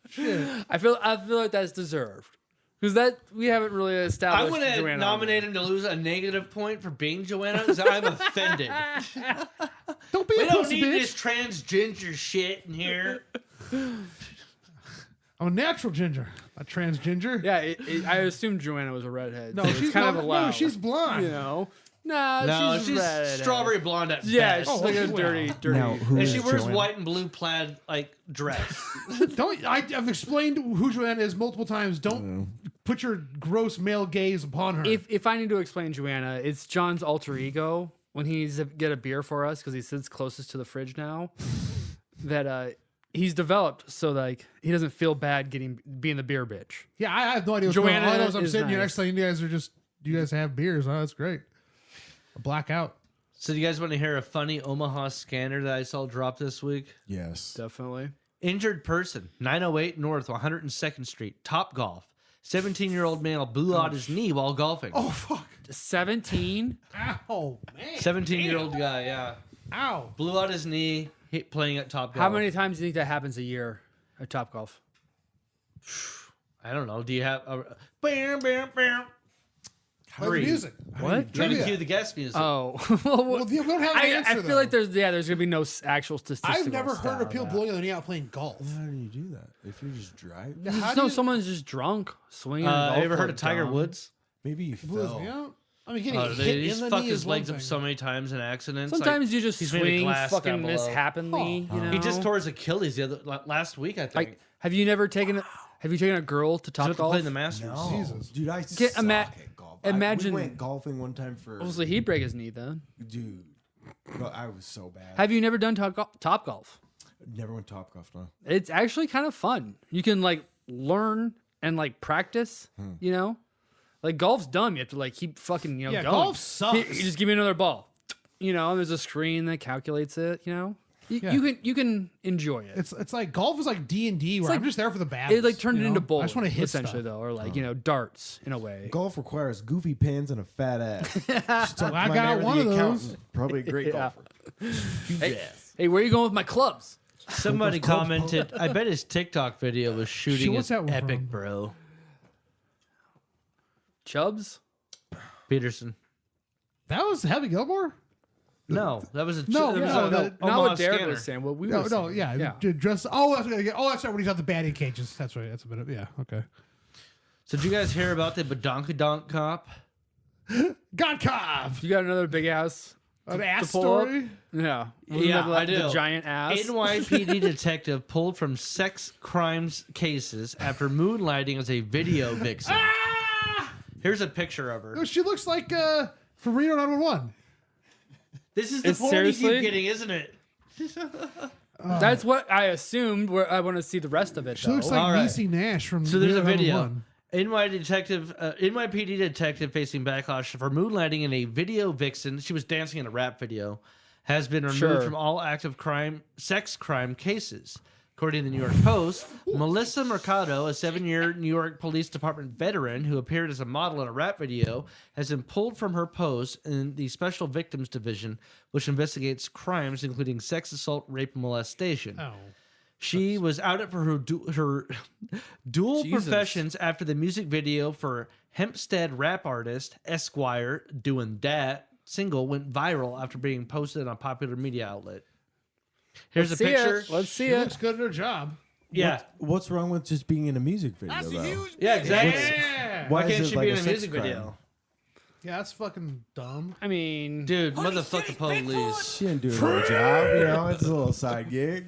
Shit. I feel like that's deserved because that we haven't really established. I'm going to Joanna nominate him to lose a negative point for being Joanna because I'm offended. Don't be We a don't pussy need bitch. this transgender shit in here. I'm a natural ginger, a trans ginger. Yeah, I assumed Joanna was a redhead. No, so it's she's kind not, of allowed. No, she's blonde. You know, nah, No, she's redhead. strawberry blonde at Yeah, best. she's like a well. dirty. Now, who And is she wears Joanna? white and blue plaid like dress. I've explained who Joanna is multiple times. Don't put your gross male gaze upon her. If I need to explain Joanna, it's John's alter ego when he's get a beer for us because he sits closest to the fridge now. That he's developed so like he doesn't feel bad being the beer bitch. yeah, I have no idea what's Joanna going on. All I know is I'm is sitting here nice. next to you. You guys have beers. Oh, that's great. A blackout. So do you guys want to hear a funny Omaha scanner that I saw drop this week? Yes. Definitely. Injured person, 908 North 102nd Street, Top-Golf. 17-year-old male blew out his knee while golfing. Oh fuck. 17. Ow, man. 17-year-old guy, yeah. Ow. Blew out his knee, playing at Top-Golf. How many times do you think that happens a year at Topgolf? I don't know. Do you have a... Bam, bam, bam. Play the Three. music. What? Let me Trivia. cue the guest music. Oh, Well, we don't have an answer. I feel like there's gonna be no actual statistics. I've never heard of people blowing their knee out playing golf. How do you do that? If you're just driving, How do you- Someone's just drunk swinging. a Have golf you ever heard club of Tiger down. Woods? maybe you Blew his knee fell. out? I mean, getting hit He's in the fucked knee his is legs one up thing. so many times in accidents. Sometimes like, you just he's made a swing glass fucking down below. mishappily. You know? He just tore his Achilles last week, I think. Like, have you never taken? Have you taken a girl to He's about to play Topgolf? in the Masters. No, Jesus. dude, I Get- suck ima- at golf. imagine- we went golfing one time for Obviously, he'd break his knee then. dude. But I was so bad. Have you never done Topgolf? Never went top golf. No. It's actually kind of fun. You can like learn and like practice. You know, like golf's dumb. You have to like keep fucking Yeah, going. golf sucks. You just give me another ball. You know, and there's a screen that calculates it. You know, Yeah. you can enjoy it. It's like golf is like D&D where like- I'm just there for the battles. It like turned you it know? into bowling. I just want to hit essentially stuff. though, or like darts in a way. Golf requires goofy pins and a fat ass. Just talk to I my got neighbor, one the of those. accountant. Probably a great Yeah. golfer. Huge ass. Hey, where are you going with my clubs? Somebody commented, I bet his TikTok video was shooting what's is that one epic, from? bro. Chubbs? Peterson. That was Happy Gilmore? No, that was a No, that was no, a that- Not Omaha what Derek scanner. was saying. What we No, were no, saying. yeah. Just, oh, that's what I get. Oh, that's right. When he's at the batting cages. That's right. That's a bit of, yeah. Okay. So did you guys hear about the Badonkadonk cop? Godkov! You got another big ass. An ass pull up? story? Yeah. Wasn't Yeah, that like I do. The giant ass. NYPD detective pulled from sex crimes cases after moonlighting as a video vixen. Here's a picture of her. Oh, she looks like from Reno 911. This is the It's porn you seriously? keep getting, isn't it? That's what I assumed. Where I want to see the rest of it. She looks though. like All right. Niecy Nash from So there's a Reno video. 911. NYPD detective facing backlash for moonlighting in a video vixen. She was dancing in a rap video. Has been removed Sure. from all active sex crime cases. According to the New York Post, Melissa Mercado, a 7-year New York Police Department veteran who appeared as a model in a rap video, has been pulled from her post in the Special Victims Division, which investigates crimes including sex assault, rape, and molestation. Oh. She was outed for her dual Jesus. professions after the music video for Hempstead rap artist Esquire Doing That single went viral after being posted on a popular media outlet. Here's Let's a see picture. it. Let's see She it. looks good at her job. Yeah, What's wrong with just being in a music video, though? yeah, exactly. Yeah. Why is can't it she like be in a sex music crime? video? Yeah, that's fucking dumb. I mean, Dude, motherfucker police. She didn't do her job, you know. It's a little side gig.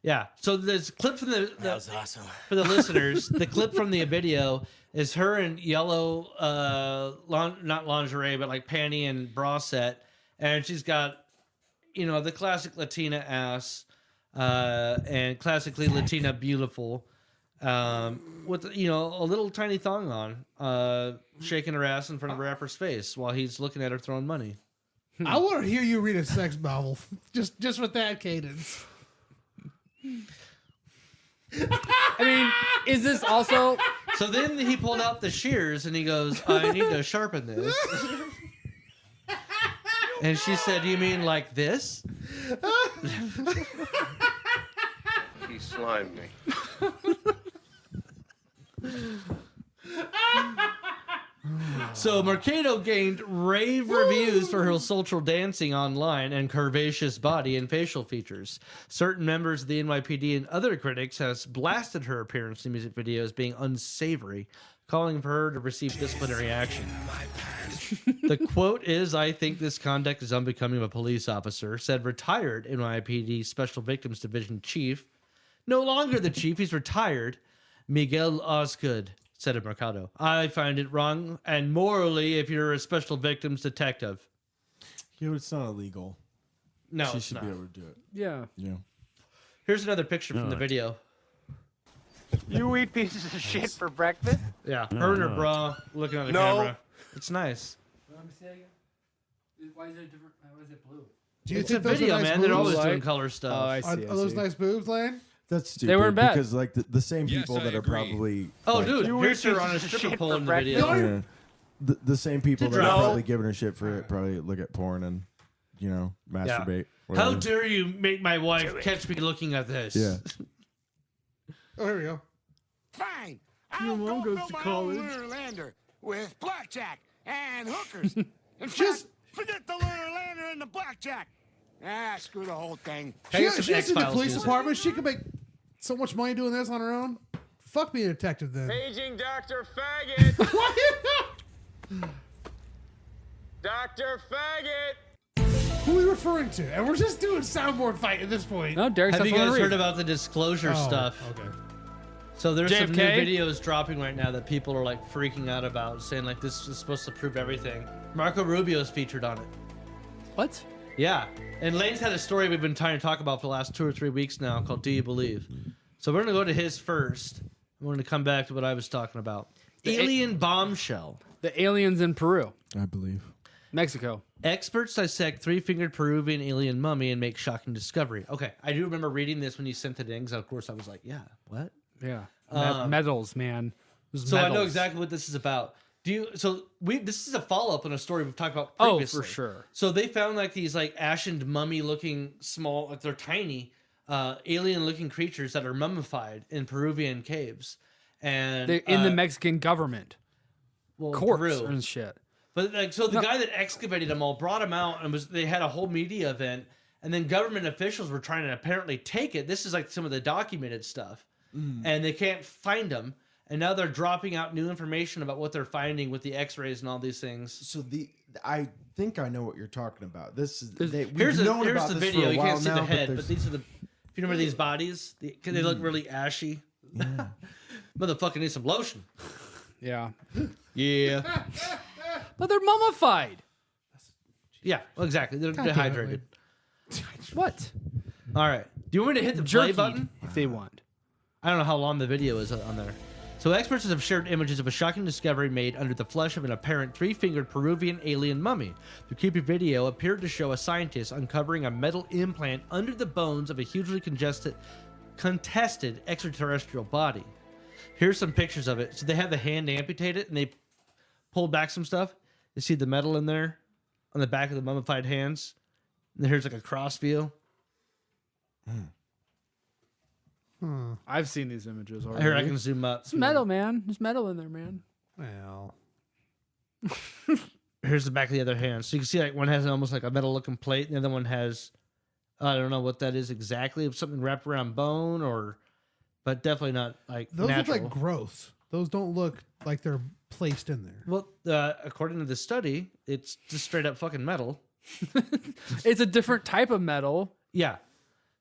Yeah. So there's a clip from the was awesome. For the listeners, the clip from the video is her in yellow, not lingerie, but like panty and bra set, and she's got, the classic Latina ass, and classically Latina beautiful, with a little tiny thong on, shaking her ass in front of a rapper's face while he's looking at her throwing money. I want to hear you read a sex novel, just with that cadence. I mean, is this also? So then he pulled out the shears and he goes, "I need to sharpen this." And she said, "You mean like this?" He slimed me. So Mercado gained rave reviews for her sultral dancing online and curvaceous body and facial features. Certain members of the NYPD and other critics has blasted her appearance in music videos being unsavory, calling for her to receive disciplinary action. The quote is, "I think this conduct is unbecoming of a police officer," said retired NYPD Special Victims Division Chief. No longer the chief, he's retired. Miguel Osgood said of Mercado, "I find it wrong and morally if you're a special victims detective." It's not illegal. No, She it's should not. be able to do it. Yeah. Yeah. Here's another picture from the video. You eat pieces of shit for breakfast? Yeah, her in her bra, looking at the camera. It's nice. Why is it different? Why is it blue? Do you It's think a those are video, nice man. They're boobs? always Like- doing color stuff. Oh, I Are, see. are those nice boobs, Lane? That's stupid. were in bed. Because like the same Yes, people I that are agree. probably Oh, like, dude, You here's eat her on a pieces of stripper shit pole for in the breakfast? video. yeah, the same people that No. are probably giving her shit for it probably look at porn and masturbate. How whatever. dare you make my wife catch me looking at this? Yeah. Oh, here we go. Fine. Your I'll mom go goes build to my college. own lunar lander with blackjack and hookers. In Just- fact, forget the lunar lander and the blackjack. Screw the whole thing. Can I get She, some she's in the X-Files police music? department. She could make so much money doing this on her own. Fuck being a detective then. Paging Dr. Faggot! Dr. Faggot! Who are we referring to? And we're just doing soundboard fight at this point. No, Derek's Have you not guys read. heard about the disclosure Oh, stuff? Okay. So there's some new JFK? videos dropping right now that people are like freaking out about, saying like this is supposed to prove everything. Marco Rubio's featured on it. What? Yeah, and Lane's had a story we've been trying to talk about for the last 2 or 3 weeks now called "Do You Believe?" So we're gonna go to his first. I'm going to come back to what I was talking about. Alien bombshell. The aliens in Peru, I believe. Mexico. Experts dissect 3-fingered Peruvian alien mummy and make shocking discovery. Okay, I do remember reading this when you sent it in, because of course I was like, yeah, what? Yeah. Medals, man. There's So I know medals. exactly what this is about. This is a follow-up on a story we've talked about Oh, previously. for sure. So they found like these like ashen mummy-looking small, like they're tiny, alien-looking creatures that are mummified in Peruvian caves, and They're in the Mexican government. well, Corpse Peru. and shit. But like, so the guy that excavated them all brought them out, and they had a whole media event, and then government officials were trying to apparently take it. This is like some of the documented stuff, and they can't find them. And now they're dropping out new information about what they're finding with the X-rays and all these things. So I think I know what you're talking about. This is Here's the video. You can't see the head, but there's- these are the. If you remember these bodies, they look really ashy. Yeah. Motherfucker needs some lotion. Yeah. Yeah. But they're mummified. Yeah. Well, exactly. They're damn it, dehydrated. What? All right. Do you want me to hit the play Jerky, button? if they want. I don't know how long the video is on there. So experts have shared images of a shocking discovery made under the flesh of an apparent 3-fingered Peruvian alien mummy. The creepy video appeared to show a scientist uncovering a metal implant under the bones of a hugely contested extraterrestrial body. Here's some pictures of it. So they have the hand amputated and they pulled back some stuff. You see the metal in there on the back of the mummified hands. And then here's like a cross view. I've seen these images already. Here, I can zoom up. It's metal, man. There's metal in there, man. Well, Here's the back of the other hand. So you can see like one has almost like a metal looking plate, and the other one has, I don't know what that is exactly, if something wrapped around bone or, but definitely not like those natural. look like growths. Those don't look like they're placed in there. Well, according to the study, it's just straight up fucking metal. It's a different type of metal. Yeah.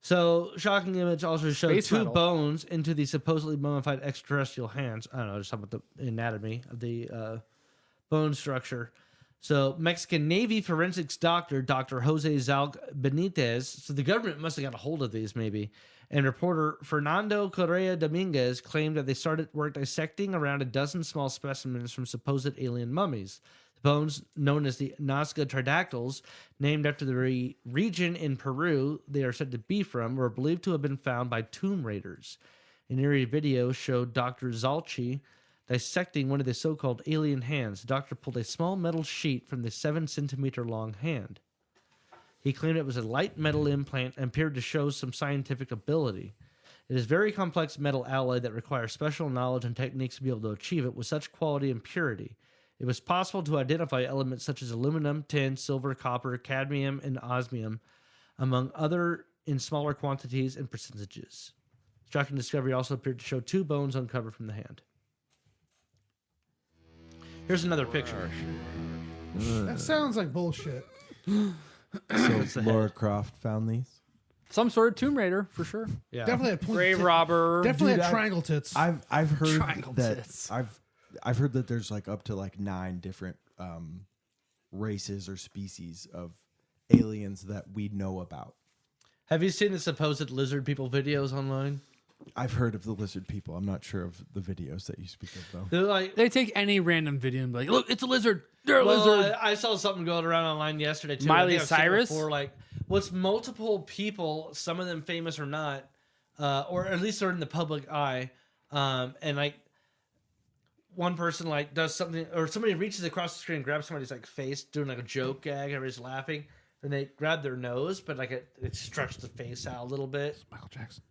So, shocking image also showed Space two metal. bones into the supposedly mummified extraterrestrial hands. I don't know, just talking about the anatomy of the bone structure. So, Mexican Navy forensics doctor, Dr. Jose Zalc Benitez. So, the government must have got a hold of these, maybe. And reporter Fernando Correa Dominguez claimed that they started work dissecting around a dozen small specimens from supposed alien mummies. Bones known as the Nazca Tridactyls, named after the region in Peru they are said to be from, were believed to have been found by tomb raiders. An eerie video showed Dr. Zalchi dissecting one of the so-called alien hands. The doctor pulled a small metal sheet from the 7-centimeter long hand. He claimed it was a light metal implant and appeared to show some scientific ability. It is very complex metal alloy that requires special knowledge and techniques to be able to achieve it with such quality and purity. It was possible to identify elements such as aluminum, tin, silver, copper, cadmium, and osmium, among other in smaller quantities and percentages. Shocking discovery also appeared to show two bones uncovered from the hand. Here's another picture. That sounds like bullshit. So Laura Croft found these. Some sort of Tomb Raider for sure. Yeah. Definitely had Grave robber. Definitely Dude, had triangle tits. I've heard Triangle that tits. I've heard that there's like up to like 9 different races or species of aliens that we know about. Have you seen the supposed lizard people videos online? I've heard of the lizard people. I'm not sure of the videos that you speak of though. They're like, They take any random video and be like, look, it's a lizard. They're a well, lizard. I saw something going around online yesterday too. Miley I think I've seen it Cyrus? before, like, what's multiple people, some of them famous or not, or at least they're in the public eye, and like one person like does something, or somebody reaches across the screen, grabs somebody's like face, doing like a joke gag, everybody's laughing, and they grab their nose, but like it stretched the face out a little bit. Michael Jackson.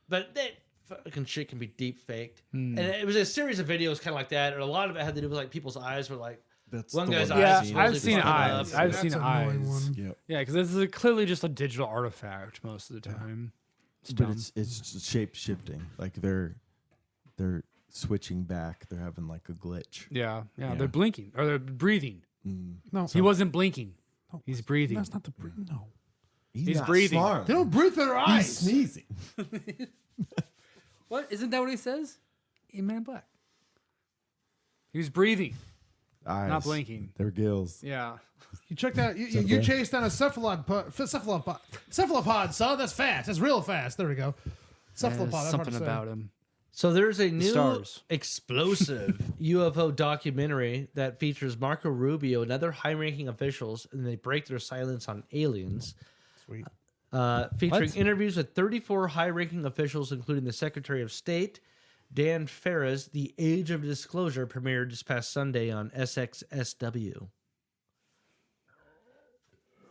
But that fucking shit can be deep faked, and it was a series of videos kind of like that, and a lot of it had to do with like people's eyes were like. That's One the guy's one eyes. Yeah, I've supposedly seen fucking eyes. up. I've That's seen an annoying eyes. one. Yep. Yeah, because this is clearly just a digital artifact most of the time. It's But dumb. it's shape shifting. Like they're switching back. They're having like a glitch. yeah, Yeah. they're blinking or they're breathing. No, He wasn't blinking. He's breathing. that's not the no. He's not breathing. smart. They don't breathe through their He's eyes. sneezing. What? Isn't that what he says? In Man in Black. He was breathing. Eyes. Not blinking. They're gills. Yeah. You checked out. You okay? chased down a cephalopod, son. That's fast. That's real fast. There we go. Cephalopod. There's That's hard something to say. about him. So there's a new stars. explosive UFO documentary that features Marco Rubio and other high-ranking officials, and they break their silence on aliens. Sweet. Featuring What? interviews with 34 high-ranking officials, including the Secretary of State, Dan Ferris. The Age of Disclosure premiered this past Sunday on SXSW.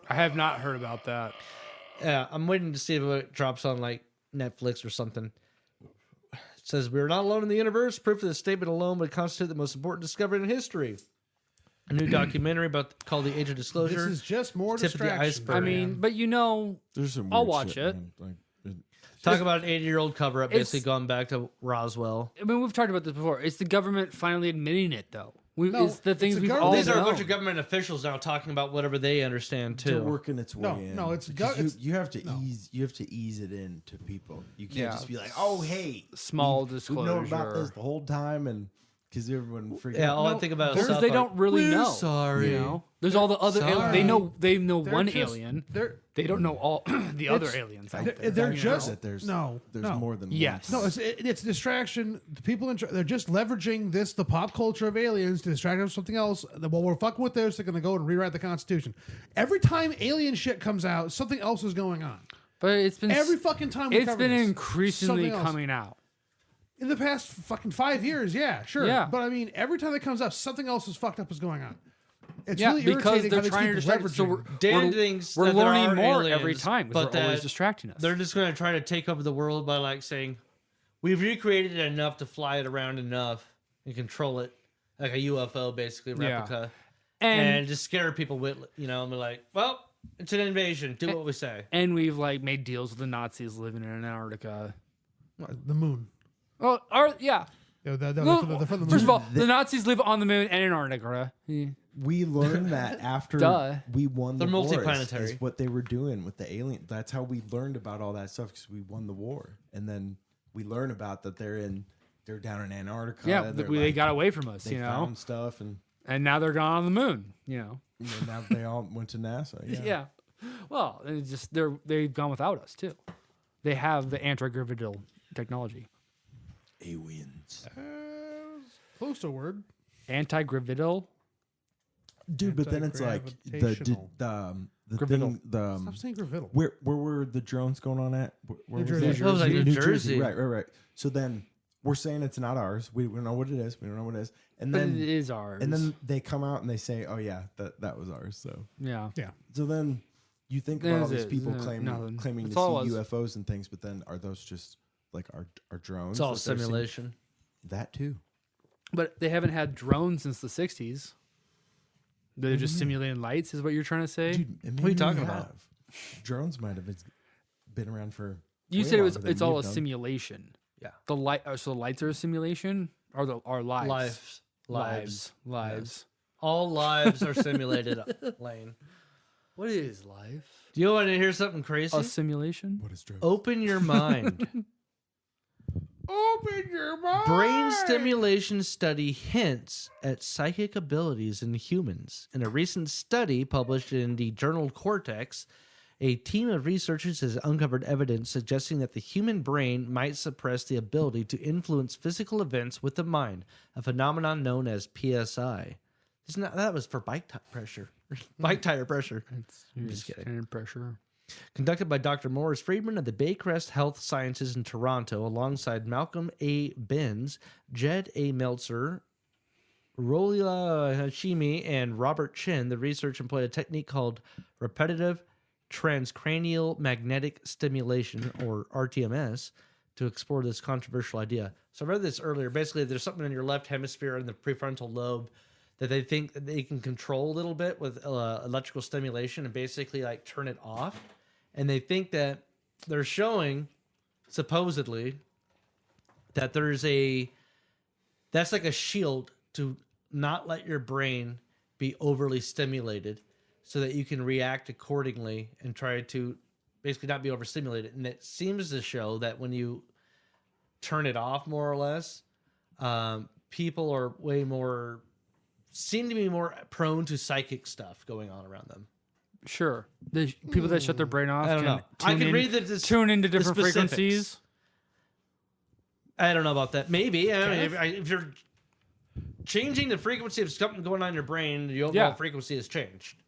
I have not heard about that. Yeah, I'm waiting to see if it drops on like Netflix or something. It says we're not alone in the universe. Proof of this statement alone would constitute the most important discovery in history. A new documentary called The Age of Disclosure. This is just more Tip of the distraction. iceberg. I mean, but you know, There's some. I'll weird watch shit, it. man. Like, Talk about an 80-year-old cover-up, It's- basically going back to Roswell. I mean, we've talked about this before. It's the government finally admitting it, though. No, It's the things it's a we've government- all These are a known. bunch of government officials now talking about whatever they understand Still too. working its way No, in. no, it's Because go- it's- you have to ease. You have to ease it in to people. You can't Yeah. just be like, "Oh, hey, Small we've known about disclosure. this the whole time," and because everyone forgets. Yeah, all I think about is Because stuff they like, don't really "We're know. sorry. You know? There's all the other. Sorry. They know They're one just- alien. They're They don't know all the other It's- aliens out they're- there. they're you just- know? that there's no, more than Yes. one. no. It's distraction. The people they're just leveraging the pop culture of aliens to distract us from something else. While we're fucking with this, they're going to go and rewrite the Constitution. Every time alien shit comes out, something else is going on. But it's been Every fucking time we it's cover been this, increasingly something else. coming out. In the past fucking 5 years, yeah, sure. Yeah. But I mean, every time it comes up, something else is fucked up is going on. It's Yeah, really because irritating they're how they trying to keep distract. So leveraging. Dan thinks we're that there learning are more aliens, every time because but they're always that distracting us. They're just going to try to take over the world by like saying, "We've recreated it enough to fly it around enough and control it like a UFO, basically Yeah. replica, and and just scare people with and be like, well, it's an invasion. Do what we say." and we've like made deals with the Nazis living in Antarctica. The moon. Well, yeah. They're Well, from the moon. first of all, the Nazis live on the moon and Antarctica. Yeah. we learned that after Duh. we won They're the war. multiplanetary. Is what they were doing with the alien. That's how we learned about all that stuff because we won the war, and then we learn about that they're down in Antarctica. Yeah, they got away from us, They you know, found stuff, and and now they're gone on the moon, you know. now they all went to NASA. Yeah. Yeah. Well, it's just they've gone without us too. They have the anti-gravital technology. Aliens. Close to a word. Anti-gravital. Dude, but then it's like the thing, Stop saying gravital. where were the drones going on at? Where was Jersey. that? That was like New Jersey. Right. So then we're saying it's not ours. We don't know what it is. We don't know what it is. And But then it is ours. and then they come out and they say, "Oh yeah, that was ours." So yeah. so then you think Then about all is these it? people Nothing. claiming to That's see all it was. UFOs and things, but then are those just like our drones? It's all that they're seeing? simulation. That too. But they haven't had drones since the 60s. They're just simulating lights, is what you're trying to say? Dude, and What are you maybe talking we about? have. Drones might have been around for. You way said longer than it's all a we've done. simulation. Yeah. The light. So the lights are a simulation, or our lives. Lives. Lives. All lives are simulated, Lane. What is life? Do you want to hear something crazy? A simulation. What is drugs? Open your mind. Open your mind. Brain stimulation study hints at psychic abilities in humans. In a recent study published in the journal Cortex, a team of researchers has uncovered evidence suggesting that the human brain might suppress the ability to influence physical events with the mind, a phenomenon known as PSI. That was for bike tire pressure. Bike tire pressure. I'm just kidding. Kind of pressure. Conducted by Dr. Morris Friedman of the Baycrest Health Sciences in Toronto, alongside Malcolm A. Benz, Jed A. Meltzer, Rolia Hashimi, and Robert Chin. The research employed a technique called repetitive transcranial magnetic stimulation, or RTMS, to explore this controversial idea. So I read this earlier. Basically, there's something in your left hemisphere in the prefrontal lobe that they think that they can control a little bit with electrical stimulation and basically like turn it off. And they think that they're showing, supposedly, that that's like a shield to not let your brain be overly stimulated so that you can react accordingly and try to basically not be overstimulated. And it seems to show that when you turn it off, more or less, people are seem to be more prone to psychic stuff going on around them. Sure. The people that shut their brain off I don't know. I can read tune into different specifics. frequencies. I don't know about that. Maybe. I mean, if you're changing the frequency of something going on in your brain, the overall frequency has changed.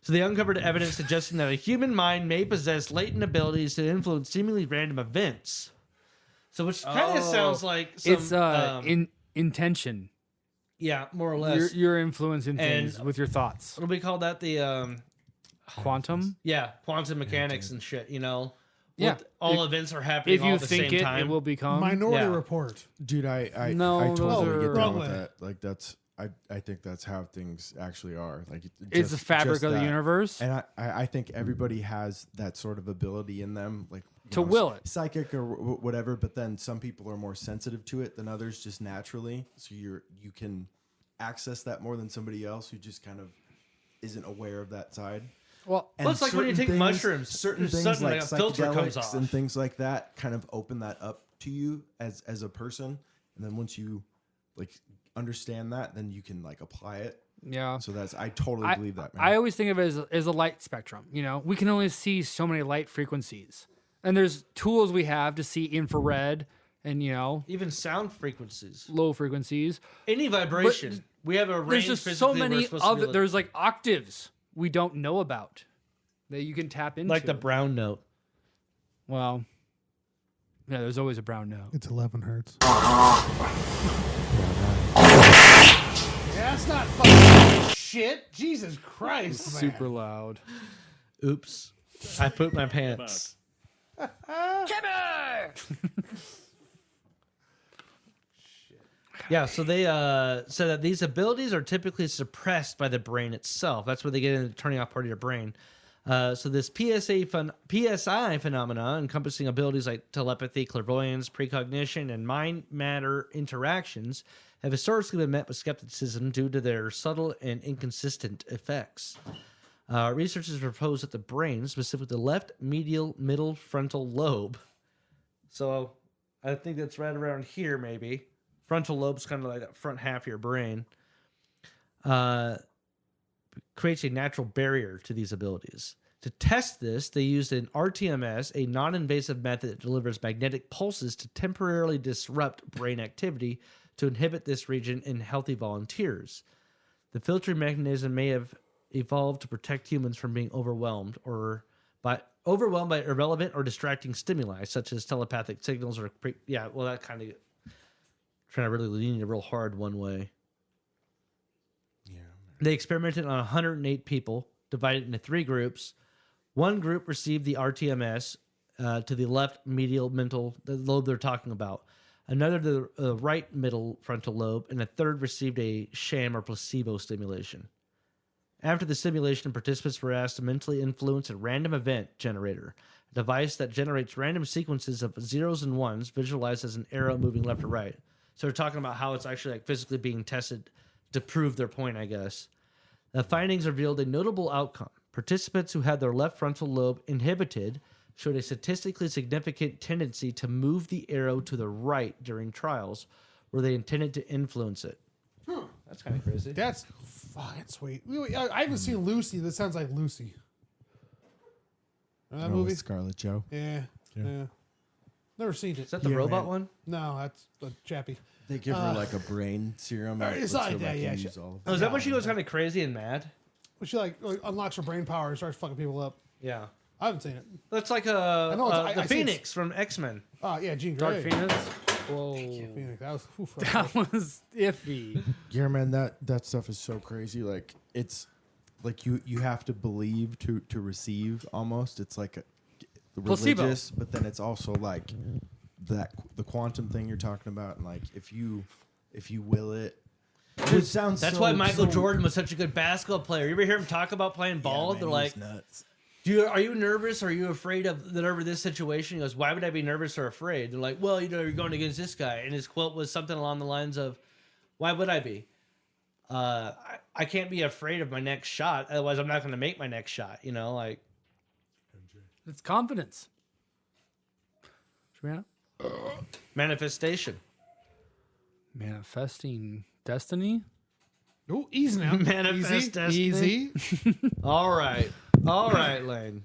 So they uncovered evidence suggesting that a human mind may possess latent abilities to influence seemingly random events. So which kind of sounds like some, it's intention. Yeah, more or less. You're influencing things with your thoughts. What do we call that? The quantum? Yeah, quantum mechanics and shit, you know? Yeah. All events are happening all at the same time. It will become. Minority Report. Dude, I No, totally those get are- down with that. Like that's I think that's how things actually are. Like It's the fabric of the universe. and I think everybody has that sort of ability in them, like To will it. psychic or whatever. But then some people are more sensitive to it than others, just naturally. So you can access that more than somebody else who just kind of isn't aware of that side. Well, And it's like when you certain take mushrooms, certain things suddenly like a filter comes psychedelics off. and things like that kind of open that up to you as a person. And then once you like understand that, then you can like apply it. yeah. So I totally believe that, man. I always think of it as a light spectrum. You know, we can only see so many light frequencies, and there's tools we have to see infrared and Even sound frequencies. low frequencies. Any vibration. We have a range There's just so physically we're many supposed to be other. able to- There's like octaves we don't know about that you can tap into. like the brown note. Well, yeah. There's always a brown note. It's 11 hertz. Yeah, that's not fucking shit. Jesus Christ, man. Super loud. Oops. I pooped my pants. Yeah, so they said that these abilities are typically suppressed by the brain itself. That's where they get into turning off part of your brain. So this PSI phenomena, encompassing abilities like telepathy, clairvoyance, precognition, and mind-matter interactions, have historically been met with skepticism due to their subtle and inconsistent effects. Researchers propose that the brain, specifically the left medial middle frontal lobe, so I think that's right around here maybe. Frontal lobe's kind of like that front half of your brain. Creates a natural barrier to these abilities. To test this, they used an RTMS, a non-invasive method that delivers magnetic pulses to temporarily disrupt brain activity to inhibit this region in healthy volunteers. The filtering mechanism may have evolved to protect humans from being overwhelmed by irrelevant or distracting stimuli, such as telepathic signals or that kind of trying to really lean it real hard one way. They experimented on 108 people, divided into 3 groups. One group received the RTMS to the left medial mental, the lobe they're talking about. Another, the right middle frontal lobe, and a third received a sham or placebo stimulation. After the simulation, participants were asked to mentally influence a random event generator, a device that generates random sequences of zeros and ones visualized as an arrow moving left or right. So they're talking about how it's actually like physically being tested to prove their point, I guess. The findings revealed a notable outcome. Participants who had their left frontal lobe inhibited showed a statistically significant tendency to move the arrow to the right during trials where they intended to influence it. That's kind of crazy. That's fucking sweet. I haven't seen Lucy. That sounds like Lucy. That movie? Scarlett Joe. Yeah. Never seen it. Is that the robot one? No, that's a chappy. They give her like a brain serum. It's lets like her, that, yeah, use all of Oh, is that when she goes kind of crazy and mad? But she like unlocks her brain power and starts fucking people up. Yeah. I haven't seen it. That's like the I see Phoenix from X-Men. Oh yeah, Jean Dark Grey. Phoenix. Whoa. Phoenix. That was That was iffy. Yeah, man, that stuff is so crazy. Like it's like you have to believe to receive almost. It's like a Placebo. religious, but then it's also like the quantum thing you're talking about, and like if you will it. It sounds. That's why Michael Jordan was such a good basketball player. You ever hear him talk about playing ball? man, They're he like, was nuts. Are you nervous? Or are you afraid of this situation? He goes, why would I be nervous or afraid? They're like, well, you're going against this guy. And his quote was something along the lines of, why would I be? I can't be afraid of my next shot. Otherwise, I'm not going to make my next shot. You know, like. It's confidence. Joanna? Manifestation. Manifesting destiny? Oh, easy now. Manifest destiny. Easy. All right, Lane.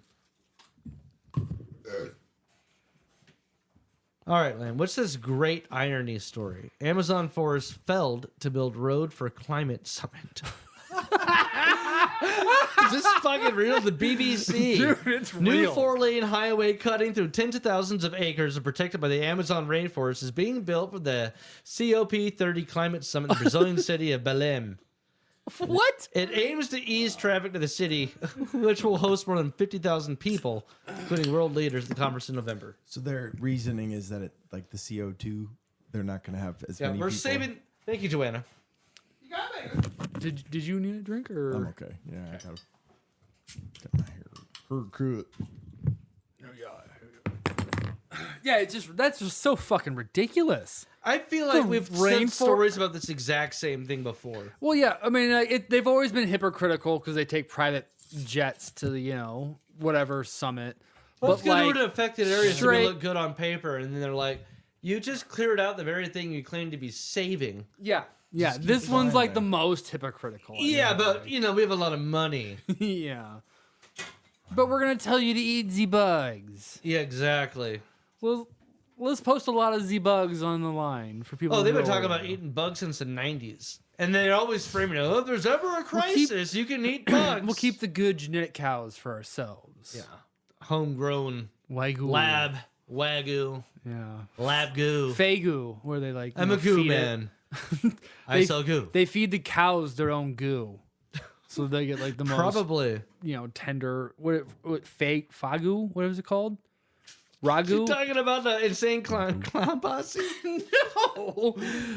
All right, Lane. What's this great irony story? Amazon forest felled to build road for climate summit. Is this fucking real? The BBC. Dude, it's New real. 4-lane highway cutting through tens of thousands of acres and protected by the Amazon rainforest is being built for the COP30 climate summit in the Brazilian city of Belém. What? It aims to ease traffic to the city, which will host more than 50,000 people, including world leaders, at the conference in November. So their reasoning is that like the CO2, they're not going to have as many. We're people. saving. Thank you, Joanna. You got me. Did you need a drink or? I'm okay. Yeah, I got my hair cut. Yeah, that's just so fucking ridiculous. I feel like we've rainforest- said stories about this exact same thing before. Well, yeah, I mean, they've always been hypocritical because they take private jets to the whatever summit. Well, it's but going like to affected areas to straight- look good on paper, and then they're like, "You just cleared out the very thing you claim to be saving." yeah, keep this it one's in like there. the most hypocritical. Yeah, but we have a lot of money. yeah. But we're gonna tell you to eat the bugs. Yeah, exactly. Well, let's post a lot of Z bugs on the line for people. Oh, they've been to talking know. about eating bugs since the 90s. And they're always framing it, if there's ever a crisis, you can eat bugs. We'll keep the good genetic cows for ourselves. Yeah. Homegrown, Wagyu. lab, wagyu, Yeah. lab goo. Fagu, where they like. I'm a goo feed it. man. I sell goo. They feed the cows their own goo, so they get like the most Probably. tender. What fagu? What is it called? Ragu. Talking about the insane clown posse? No,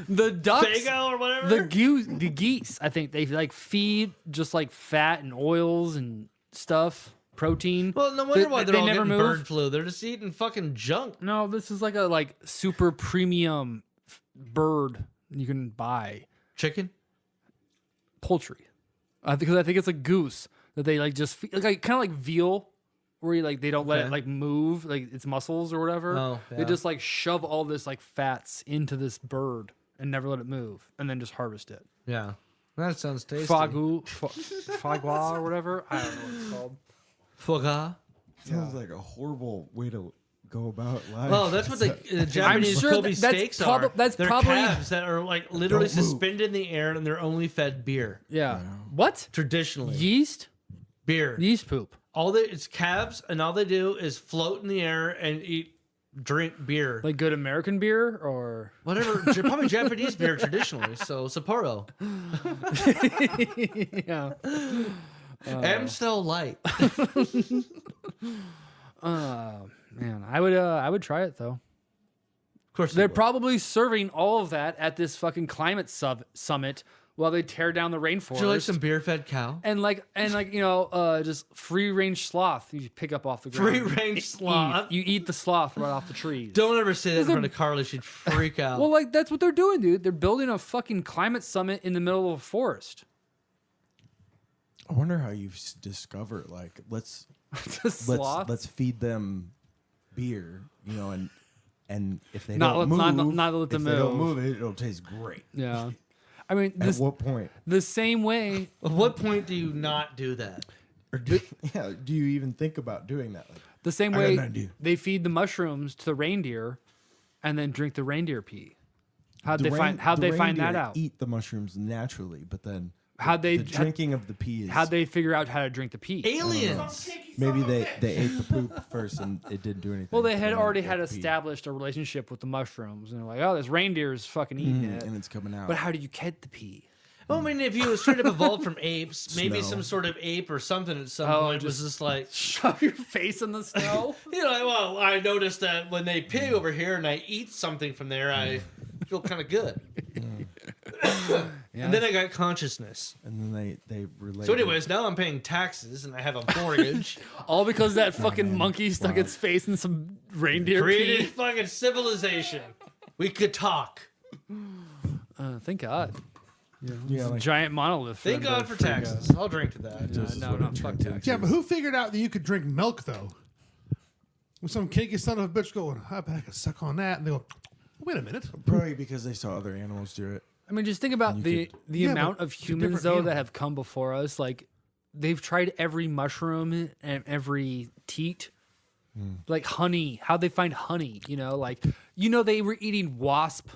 the ducks. Fago or whatever? The geese. I think they like feed just like fat and oils and stuff. protein. Well, no wonder why they're all never getting move. bird flu. They're just eating fucking junk. No, this is like a super premium bird you can buy. Chicken? Poultry. Because I think it's like goose that they like just like kind of like veal, where you, like they don't let it like move like its muscles or whatever. Oh, They yeah. just like shove all this like fats into this bird and never let it move, and then just harvest it. Yeah. That sounds tasty. Foie gras or whatever. I don't know what it's called. Foie gras? Sounds like a horrible way to go about life. Well, that's what the Japanese sure Kobe that's steaks prob- are. that's They're probably- calves that are like literally Don't move. suspended in the air and they're only fed beer. Yeah. What? Traditionally. Yeast? Beer. Yeast poop. It's calves, and all they do is float in the air and drink beer. Like good American beer or Whatever, probably Japanese beer traditionally. So Sapporo, yeah. Amstel Light. Man, I would try it though. Of course, They're probably serving all of that at this fucking climate summit while they tear down the rainforest. Would you like some beer-fed cow? and just free range sloth you pick up off the ground. Free-range sloth? You eat the sloth right off the trees. Don't ever say that in front of Carly. She'd freak out. Well, like that's what they're doing, dude. They're building a fucking climate summit in the middle of a forest. I wonder how you discover like let's Sloth? let's feed them beer, and if they Not don't let- move, not let them if they don't move. move, it'll taste great. Yeah. I mean, At what point? the same way. At what point do you not do that? Or do you even think about doing that? Like, The same I got way an idea. they feed the mushrooms to the reindeer, and then drink the reindeer pee. How'd they find that reindeer out? Eat the mushrooms naturally, but then The drinking of the pee is How'd they figure out how to drink the pee? Aliens. maybe they ate the poop first and it didn't do anything. Well, they but had then already ate had the pee. established a relationship with the mushrooms, and they're like, "Oh, this reindeer is fucking eating it." and it's coming out. But how do you get the pee? Well, I mean, if you straight up evolved from apes, maybe Snow. some sort of ape or something at some Oh, point was just like, Shove your face in the snow. well, I noticed that when they pee over here and I eat something from there, I feel kind of good. And then I got consciousness. and then they relate. So, anyways, now I'm paying taxes and I have a mortgage. All because that fucking monkey stuck its face in some reindeer Created pee. fucking civilization. We could talk. Thank God. like Giant monolith. Thank them God to for freak taxes. out. I'll drink to that. No, not fuck taxes. Yeah, but who figured out that you could drink milk though? With some kinky son of a bitch going, I bet I could suck on that, and they go, wait a minute. probably because they saw other animals do it. I mean, just think about the Yeah, amount but of it's a humans different though animal. that have come before us. Like, they've tried every mushroom and every teat. Like honey. How'd they find honey? They were eating wasp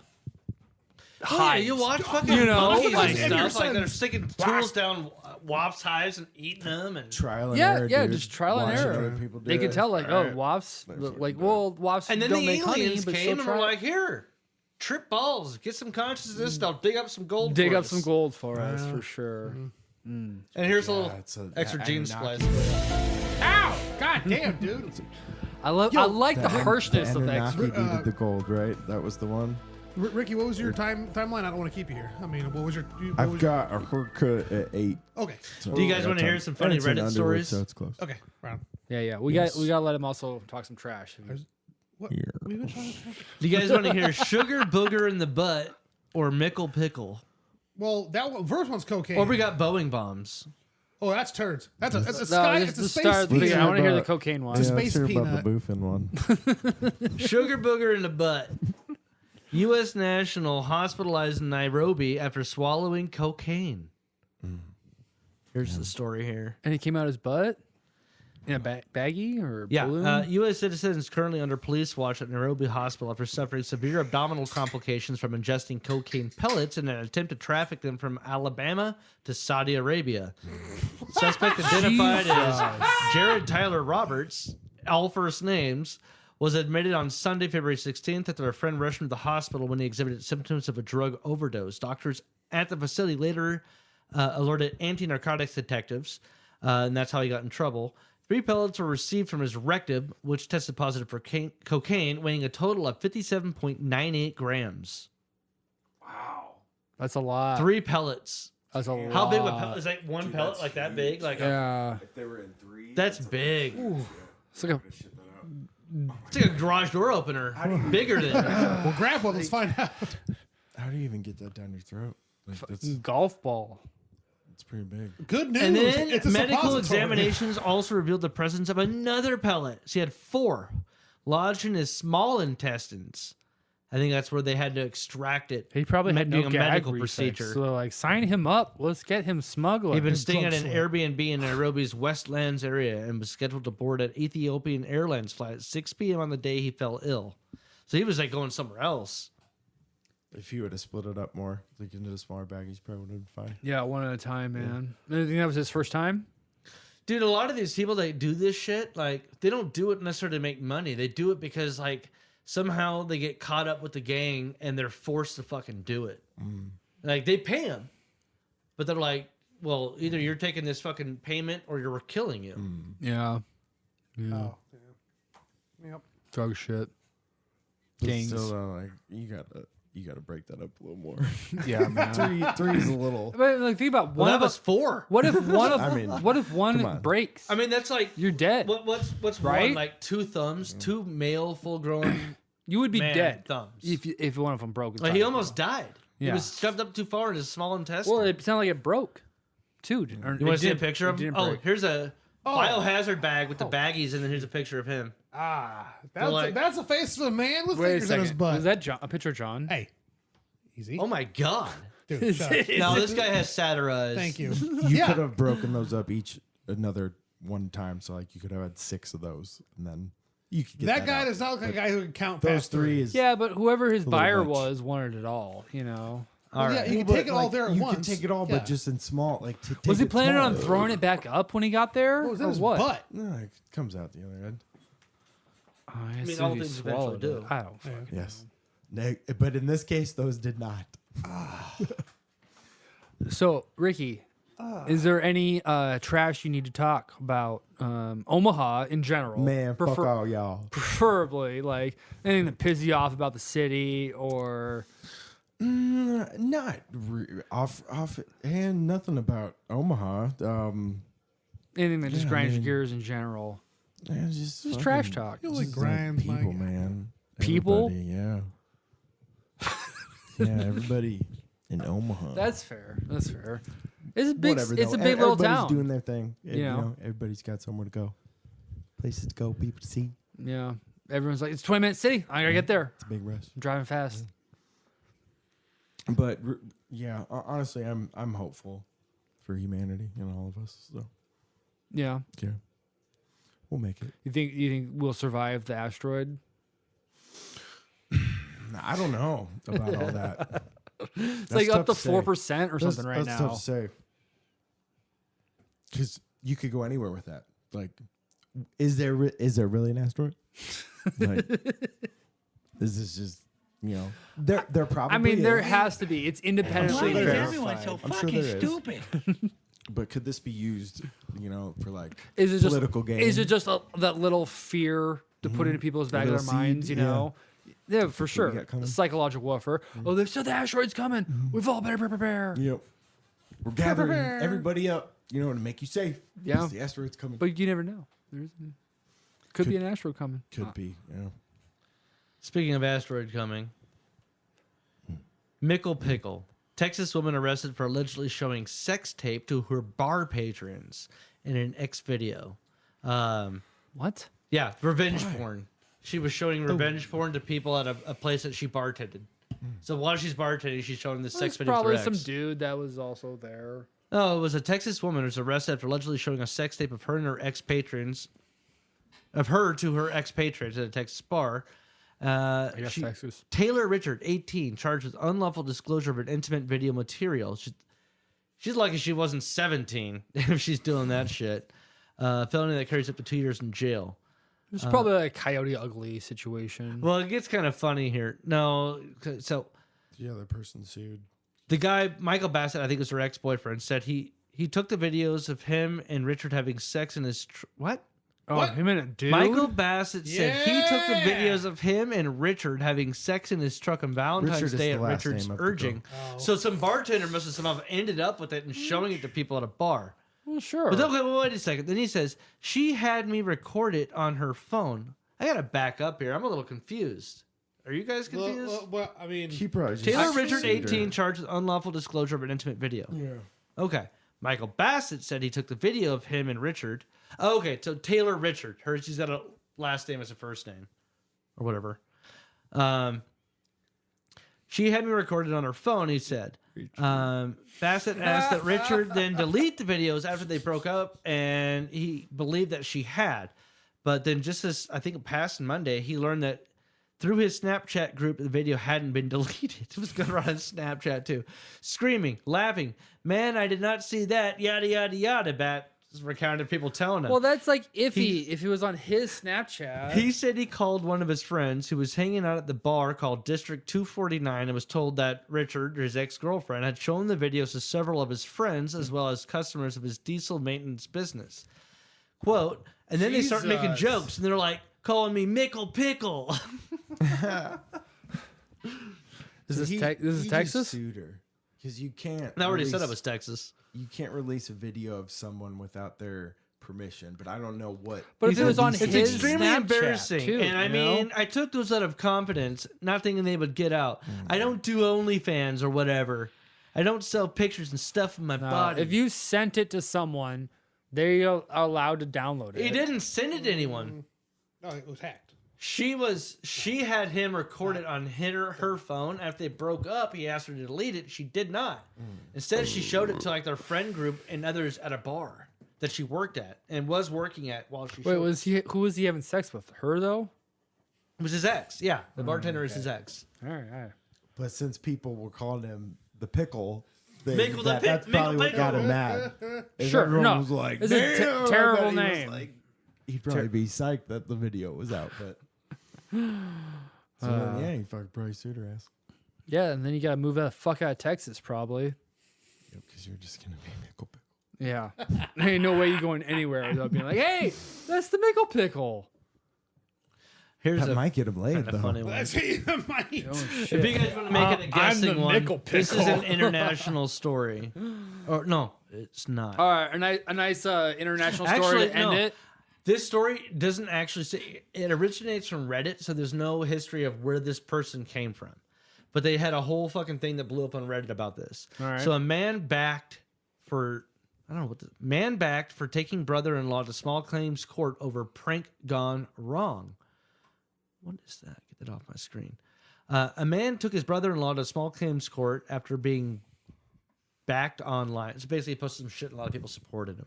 Yeah, hives. you watch fucking like- monkeys and And your stuff. Like they're son's sticking tools down wasps' hives and eating them. And Trial and Yeah, error. yeah, dude. just trial and Watching error. other people do They could it. tell, like, Alright. wasps, what like, you wasps And then don't the make honey, aliens but came still and were try. like, here, trip balls, get some consciousness, I'll dig up some gold Dig for up us. some gold for us, for sure. And here's a little it's a- extra the gene Anunnaki. splice. Ow! God damn, dude. I like the harshness of that. Anunnaki needed the gold, right? That was the one. Ricky, what was your timeline? I don't want to keep you here. I mean, what was your? What I've was got a haircut at 8. Your, okay. So Do you I guys got wanna hear time. some funny And it's in Reddit Underwood, stories? So it's close. Okay. Round. Yeah. We gotta let him also talk some trash. What? Here. What are you gonna try to- Do you guys want to hear sugar booger in the butt or mickle pickle? Well, that one, first one's cocaine. Or we got Boeing bombs. Oh, that's turds. That's a No, sky. it's It's a the space. start. peanut. I want to hear the about- cocaine one. Just- Yeah, let's space hear about the peanut. boofing one. Sugar booger in the butt. U.S. national hospitalized in Nairobi after swallowing cocaine. Here's the story here. And he came out his butt in a baggie or balloon. Yeah, U.S. citizens currently under police watch at Nairobi Hospital after suffering severe abdominal complications from ingesting cocaine pellets in an attempt to traffic them from Alabama to Saudi Arabia. Suspect identified as Jared Tyler Roberts, all first names, was admitted on Sunday, February 16th after a friend rushed him to the hospital when he exhibited symptoms of a drug overdose. Doctors at the facility later alerted anti-narcotics detectives, and that's how he got in trouble. 3 pellets were received from his rectum, which tested positive for cocaine, weighing a total of 57.98 grams. That's a lot. 3 pellets. That's a lot. How big of a pellet? Is that one pellet like that big? Like Yeah. If they were in 3s, That's big. It's like a It's like a garage door opener. Bigger than Well, grab one. Let's find out. How do you even get that down your throat? Like, that's golf ball. it's pretty big. Good news. And then It's a medical suppository. examinations also revealed the presence of another pellet. She had 4 lodged in his small intestines. I think that's where they had to extract it. He probably had no doing a gag medical reflex, procedure. So they're like, sign him up. Let's get him smuggling. He'd been staying at an drug Airbnb in Nairobi's Westlands area and was scheduled to board an Ethiopian Airlines flight at 6 p.m. on the day he fell ill. So he was like going somewhere else. If he would have split it up more, like into the smaller baggies, probably would have been fine. Yeah, one at a time, man. I think that was his first time. Dude, a lot of these people that do this shit, like, they don't do it necessarily to make money. They do it because, like, somehow they get caught up with the gang and they're forced to fucking do it. Like, they pay them. But they're like, well, either you're taking this fucking payment or you're killing you. Yeah. Oh, yeah. Yep. Drug shit. But Gangs. still, like you gotta break that up a little more. Yeah, man. three is a little. But like, think about Well, one that of was 4. What if one of I mean, what if come one on. breaks? I mean, that's like, You're dead. what's Right? one? Like 2 thumbs, 2 male full-grown You would be man dead thumbs. if one of them broke. Like, he almost died. He Yeah. was shoved up too far in his small intestine. Well, it sounded like it broke, too. You want to see a picture of him? Oh, here's a biohazard bag with the baggies, and then here's a picture of him. That's a face of a man with Wait a fingers in his second. butt. Was that John, a picture of John? Hey, easy. Oh my god! Dude, shut up. No, this guy has sadder eyes. Thank you. You could have broken those up each another one time, so like you could have had 6 of those, and then you could get That guy out. does not look like a guy who can count Those past 3 is Yeah, but whoever his little buyer much. was wanted it all. You know. All Yeah, right. you can But, take it all like, there at you once. can take it all, Yeah. but just in small. Like Was he take it planning on small. throwing it back up when he got there? What was in or his what? butt? No, it comes out the other end. Oh, I mean, assume all he things swallowed eventually it. do. I don't. fucking Yes, but in this case, those did not. So, Ricky, is there any trash you need to talk about? Omaha in general. Man, fuck all y'all. Preferably, like anything that pisses you off about the city or. Not off hand. Nothing about Omaha. Anything that just Yeah, I grinds your mean- gears in general. Yeah, just Just fucking- trash talk. You like just grinds, my people, guy. man. People? Everybody, yeah. Yeah, everybody in Omaha. That's fair. That's fair. It's a big. Whatever. It's though. a big little Everybody's town. doing their thing. You know. Everybody's got somewhere to go, places to go, people to see. Yeah. Everyone's like, it's 20-minute city. I gotta get there. It's a big rush. I'm driving fast. But yeah, honestly, I'm hopeful for humanity and all of us. So Yeah. yeah, we'll make it. You think we'll survive the asteroid? I don't know about all that. It's like up to 4% or something right that's now. tough to say. Because you could go anywhere with that. Like, is there really an asteroid? Like, this is just there probably. I mean, there is, has to be. It's independently Why is verified. I'm sure there is. But could this be used, for like Is it just political gain? Is it just that little fear to put into people's back of their Little minds? seed, You know. Yeah, for what we sure. got coming. Psychological warfare. Oh, they said the asteroid's coming. We've all better prepare. Yep. We're gathering everybody up, to make you safe. Yeah. because the asteroid's coming. But you never know. Could be an asteroid coming. Could be. Yeah. Speaking of asteroid coming, Mickle Pickle, Texas woman arrested for allegedly showing sex tape to her bar patrons in an X video. What? Yeah, revenge porn. She was showing revenge porn to people at a place that she bartended. So while she's bartending, she's showing this sex There's video. probably to her some ex. dude that was also there. No, it was a Texas woman who was arrested after allegedly showing a sex tape of her and her ex-patrons, to her ex-patrons at a Texas bar. I guess Texas. Taylor Richard, 18, charged with unlawful disclosure of an intimate video material. She's lucky she wasn't 17 if she's doing that shit. Felony that carries up to 2 years in jail. It's probably like a Coyote Ugly situation. Well, it gets kind of funny here. No, so The other person sued. the guy, Michael Bassett, I think was her ex-boyfriend, said he took the videos of him and Richard having sex in his... what? Oh, What? him and a dude? Michael Bassett said he took the Yeah. videos of him and Richard having sex in his truck on Valentine's Richard is Day the at last Richard's name of the urging. girl. So some bartender must have somehow ended up with it and showing it to people at a bar. Well, sure. But okay, well, wait a second. Then he says, she had me record it on her phone. I got to back up here. I'm a little confused. Are you guys confused? Well, I mean, He probably just Taylor Richard, sued her. 18, charged with unlawful disclosure of an intimate video. yeah. Okay. Michael Bassett said he took the video of him and Richard. Oh, okay, so Taylor Richard. She's got a last name as a first name. Or whatever. She had me recorded on her phone, he said. Bassett asked that Richard then delete the videos after they broke up, and he believed that she had. But then just as, I think it passed Monday, he learned that through his Snapchat group, the video hadn't been deleted. It was going around on Snapchat too. Screaming, laughing. Man, I did not see that. Yada, yada, yada. Bat recounted people telling him. Well, that's like iffy if he was on his Snapchat. He said he called one of his friends who was hanging out at the bar called District 249 and was told that Richard, his ex-girlfriend, had shown the videos to several of his friends as well as customers of his diesel maintenance business. Quote, and then they start making jokes and they're like, calling me Mickle Pickle. Is this He Texas? just sued her because you can't. I already said release- it was Texas. You can't release a video of someone without their permission, but I don't know what. But if it was on It's his extremely Snapchat, embarrassing. too, And I you know? mean, I took those out of confidence, not thinking they would get out. I don't do OnlyFans or whatever. I don't sell pictures and stuff of my body. if you sent it to someone, they are allowed to download it. He didn't send it to anyone. No, it was hacked. She had him record it on her phone. After they broke up, he asked her to delete it. She did not. Instead, she showed it to like their friend group and others at a bar that she worked at and was working at while she. Wait, who was he having sex with? Her though? It was his ex. Yeah, the bartender is his ex. All right. But since people were calling him the pickle, Mickle the that's Pick- probably Mickle what got Pickle. him mad. And Sure, everyone no. was like, It's a "Damn," terrible but he was name. like- he'd probably be psyched that the video was out, but so then, yeah, he fucking probably sued her ass. Yeah, and then you gotta move the fuck out of Texas, probably. Because you're just gonna be Mickle Pickle. Yeah. There ain't no way you going anywhere without being like, hey, that's the Mickle Pickle. Here's That a might get him laid kind though. of funny one. That's might. If you guys want to make it a I'm the guessing one, Mickle this is Pickle. an international story. Or no, it's not. All right, a nice international story Actually, to end no. it. This story doesn't actually say it originates from Reddit, so there's no history of where this person came from. But they had a whole fucking thing that blew up on Reddit about this. All right. So a man backed for taking brother-in-law to small claims court over prank gone wrong. What is that? Get that off my screen. A man took his brother-in-law to small claims court after being backed online. So basically, he posted some shit, and a lot of people supported him.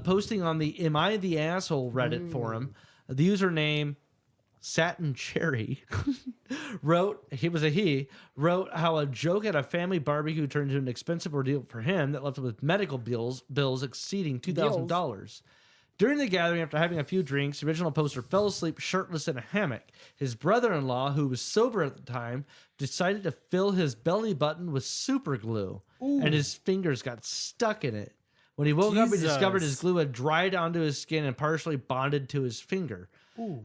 Posting on the "Am I the Asshole" Reddit forum, the username Satin Cherry wrote how a joke at a family barbecue turned into an expensive ordeal for him that left him with medical bills exceeding $2,000. During the gathering, after having a few drinks, the original poster fell asleep shirtless in a hammock. His brother-in-law, who was sober at the time, decided to fill his belly button with super glue, and his fingers got stuck in it. When he woke up, he discovered his glue had dried onto his skin and partially bonded to his finger.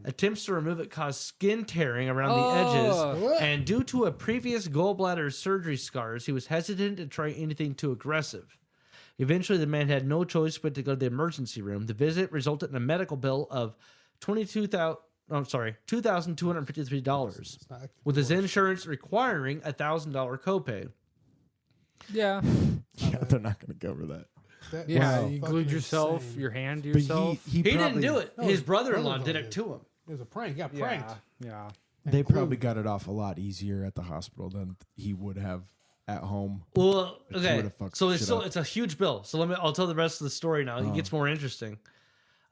Attempts to remove it caused skin tearing around the edges, and due to a previous gallbladder surgery scars, he was hesitant to try anything too aggressive. Eventually, the man had no choice but to go to the emergency room. The visit resulted in a medical bill of $2,253, with his insurance requiring a $1,000 copay. Yeah. Yeah, they're not gonna cover that. Yeah. Wow. You glued Fucking yourself, insane. your hand to But yourself. He didn't probably- do it. No, His his brother-in-law brother-in-law did it did. to him. It was a prank. He got pranked. Yeah. They glue. probably got it off a lot easier at the hospital than he would have at home. Well, He okay. would've fucked So shit up. it's a huge bill. So I'll tell the rest of the story now. It gets more interesting.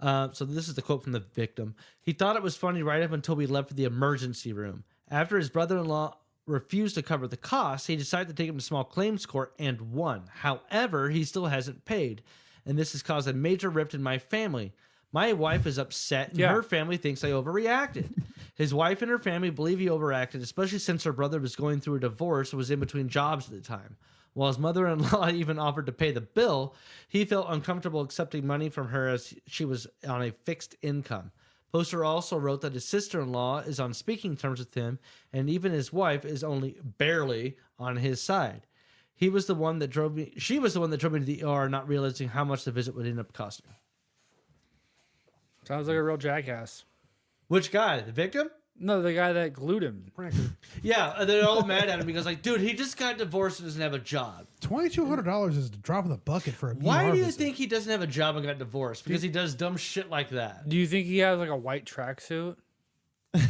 So this is the quote from the victim. He thought it was funny right up until we left for the emergency room. After his brother-in-law refused to cover the costs, he decided to take him to small claims court and won. However, he still hasn't paid, and this has caused a major rift in my family. My wife is upset, and her family thinks I overreacted. His wife and her family believe he overacted, especially since her brother was going through a divorce and was in between jobs at the time. While his mother-in-law even offered to pay the bill, he felt uncomfortable accepting money from her as she was on a fixed income. Poster also wrote that his sister-in-law is on speaking terms with him, and even his wife is only barely on his side. He was the one that drove me. She was the one that drove me to the ER, not realizing how much the visit would end up costing. Sounds like a real jackass. Which guy? The victim? No, the guy that glued him. Yeah, they're all mad at him because, like, dude, he just got divorced and doesn't have a job. $2,200 is a drop in the bucket for a Why ER do you visit. think he doesn't have a job and got divorced? Because he does dumb shit like that. Do you think he has like a white tracksuit?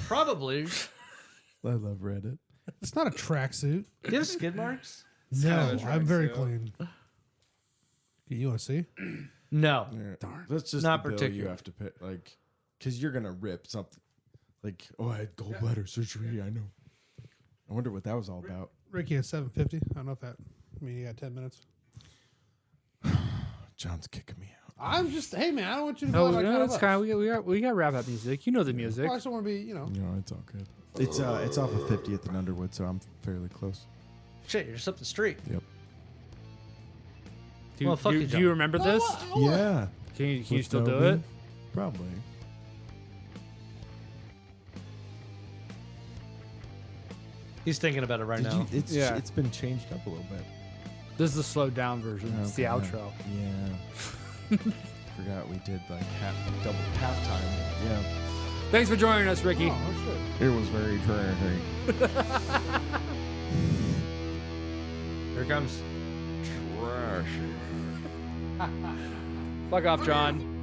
Probably. I love Reddit. It's not a tracksuit. Do you have skid marks? No, of a I'm very tracksuit. clean. You want to see? No. Darn. That's just Not the bill particular. you have to pay, like, because you're gonna rip something. Like, oh, I had gallbladder surgery. I know. I wonder what that was all about. Ricky has 750. I don't know if that. I mean, you got 10 minutes. John's kicking me out. I'm just. Hey man, I don't want you to go Oh, out like no, that. it's kind of we got wrap up music. You know the music. Well, I just want to be, you know. No, it's all good. It's off of 50th and Underwood, so I'm fairly close. Shit, you're just up the street. Yep. Do, Well, fuck you, do John. you remember this? Yeah. Can you With still no do wind? it? Probably. He's thinking about it right now. Yeah. It's been changed up a little bit. This is the slowed down version. It's the Okay. outro. Yeah. Forgot we did like double halftime. Yeah. Thanks for joining us, Ricky. Oh shit. It was very trashy. Here it comes. Trash. Fuck off, John.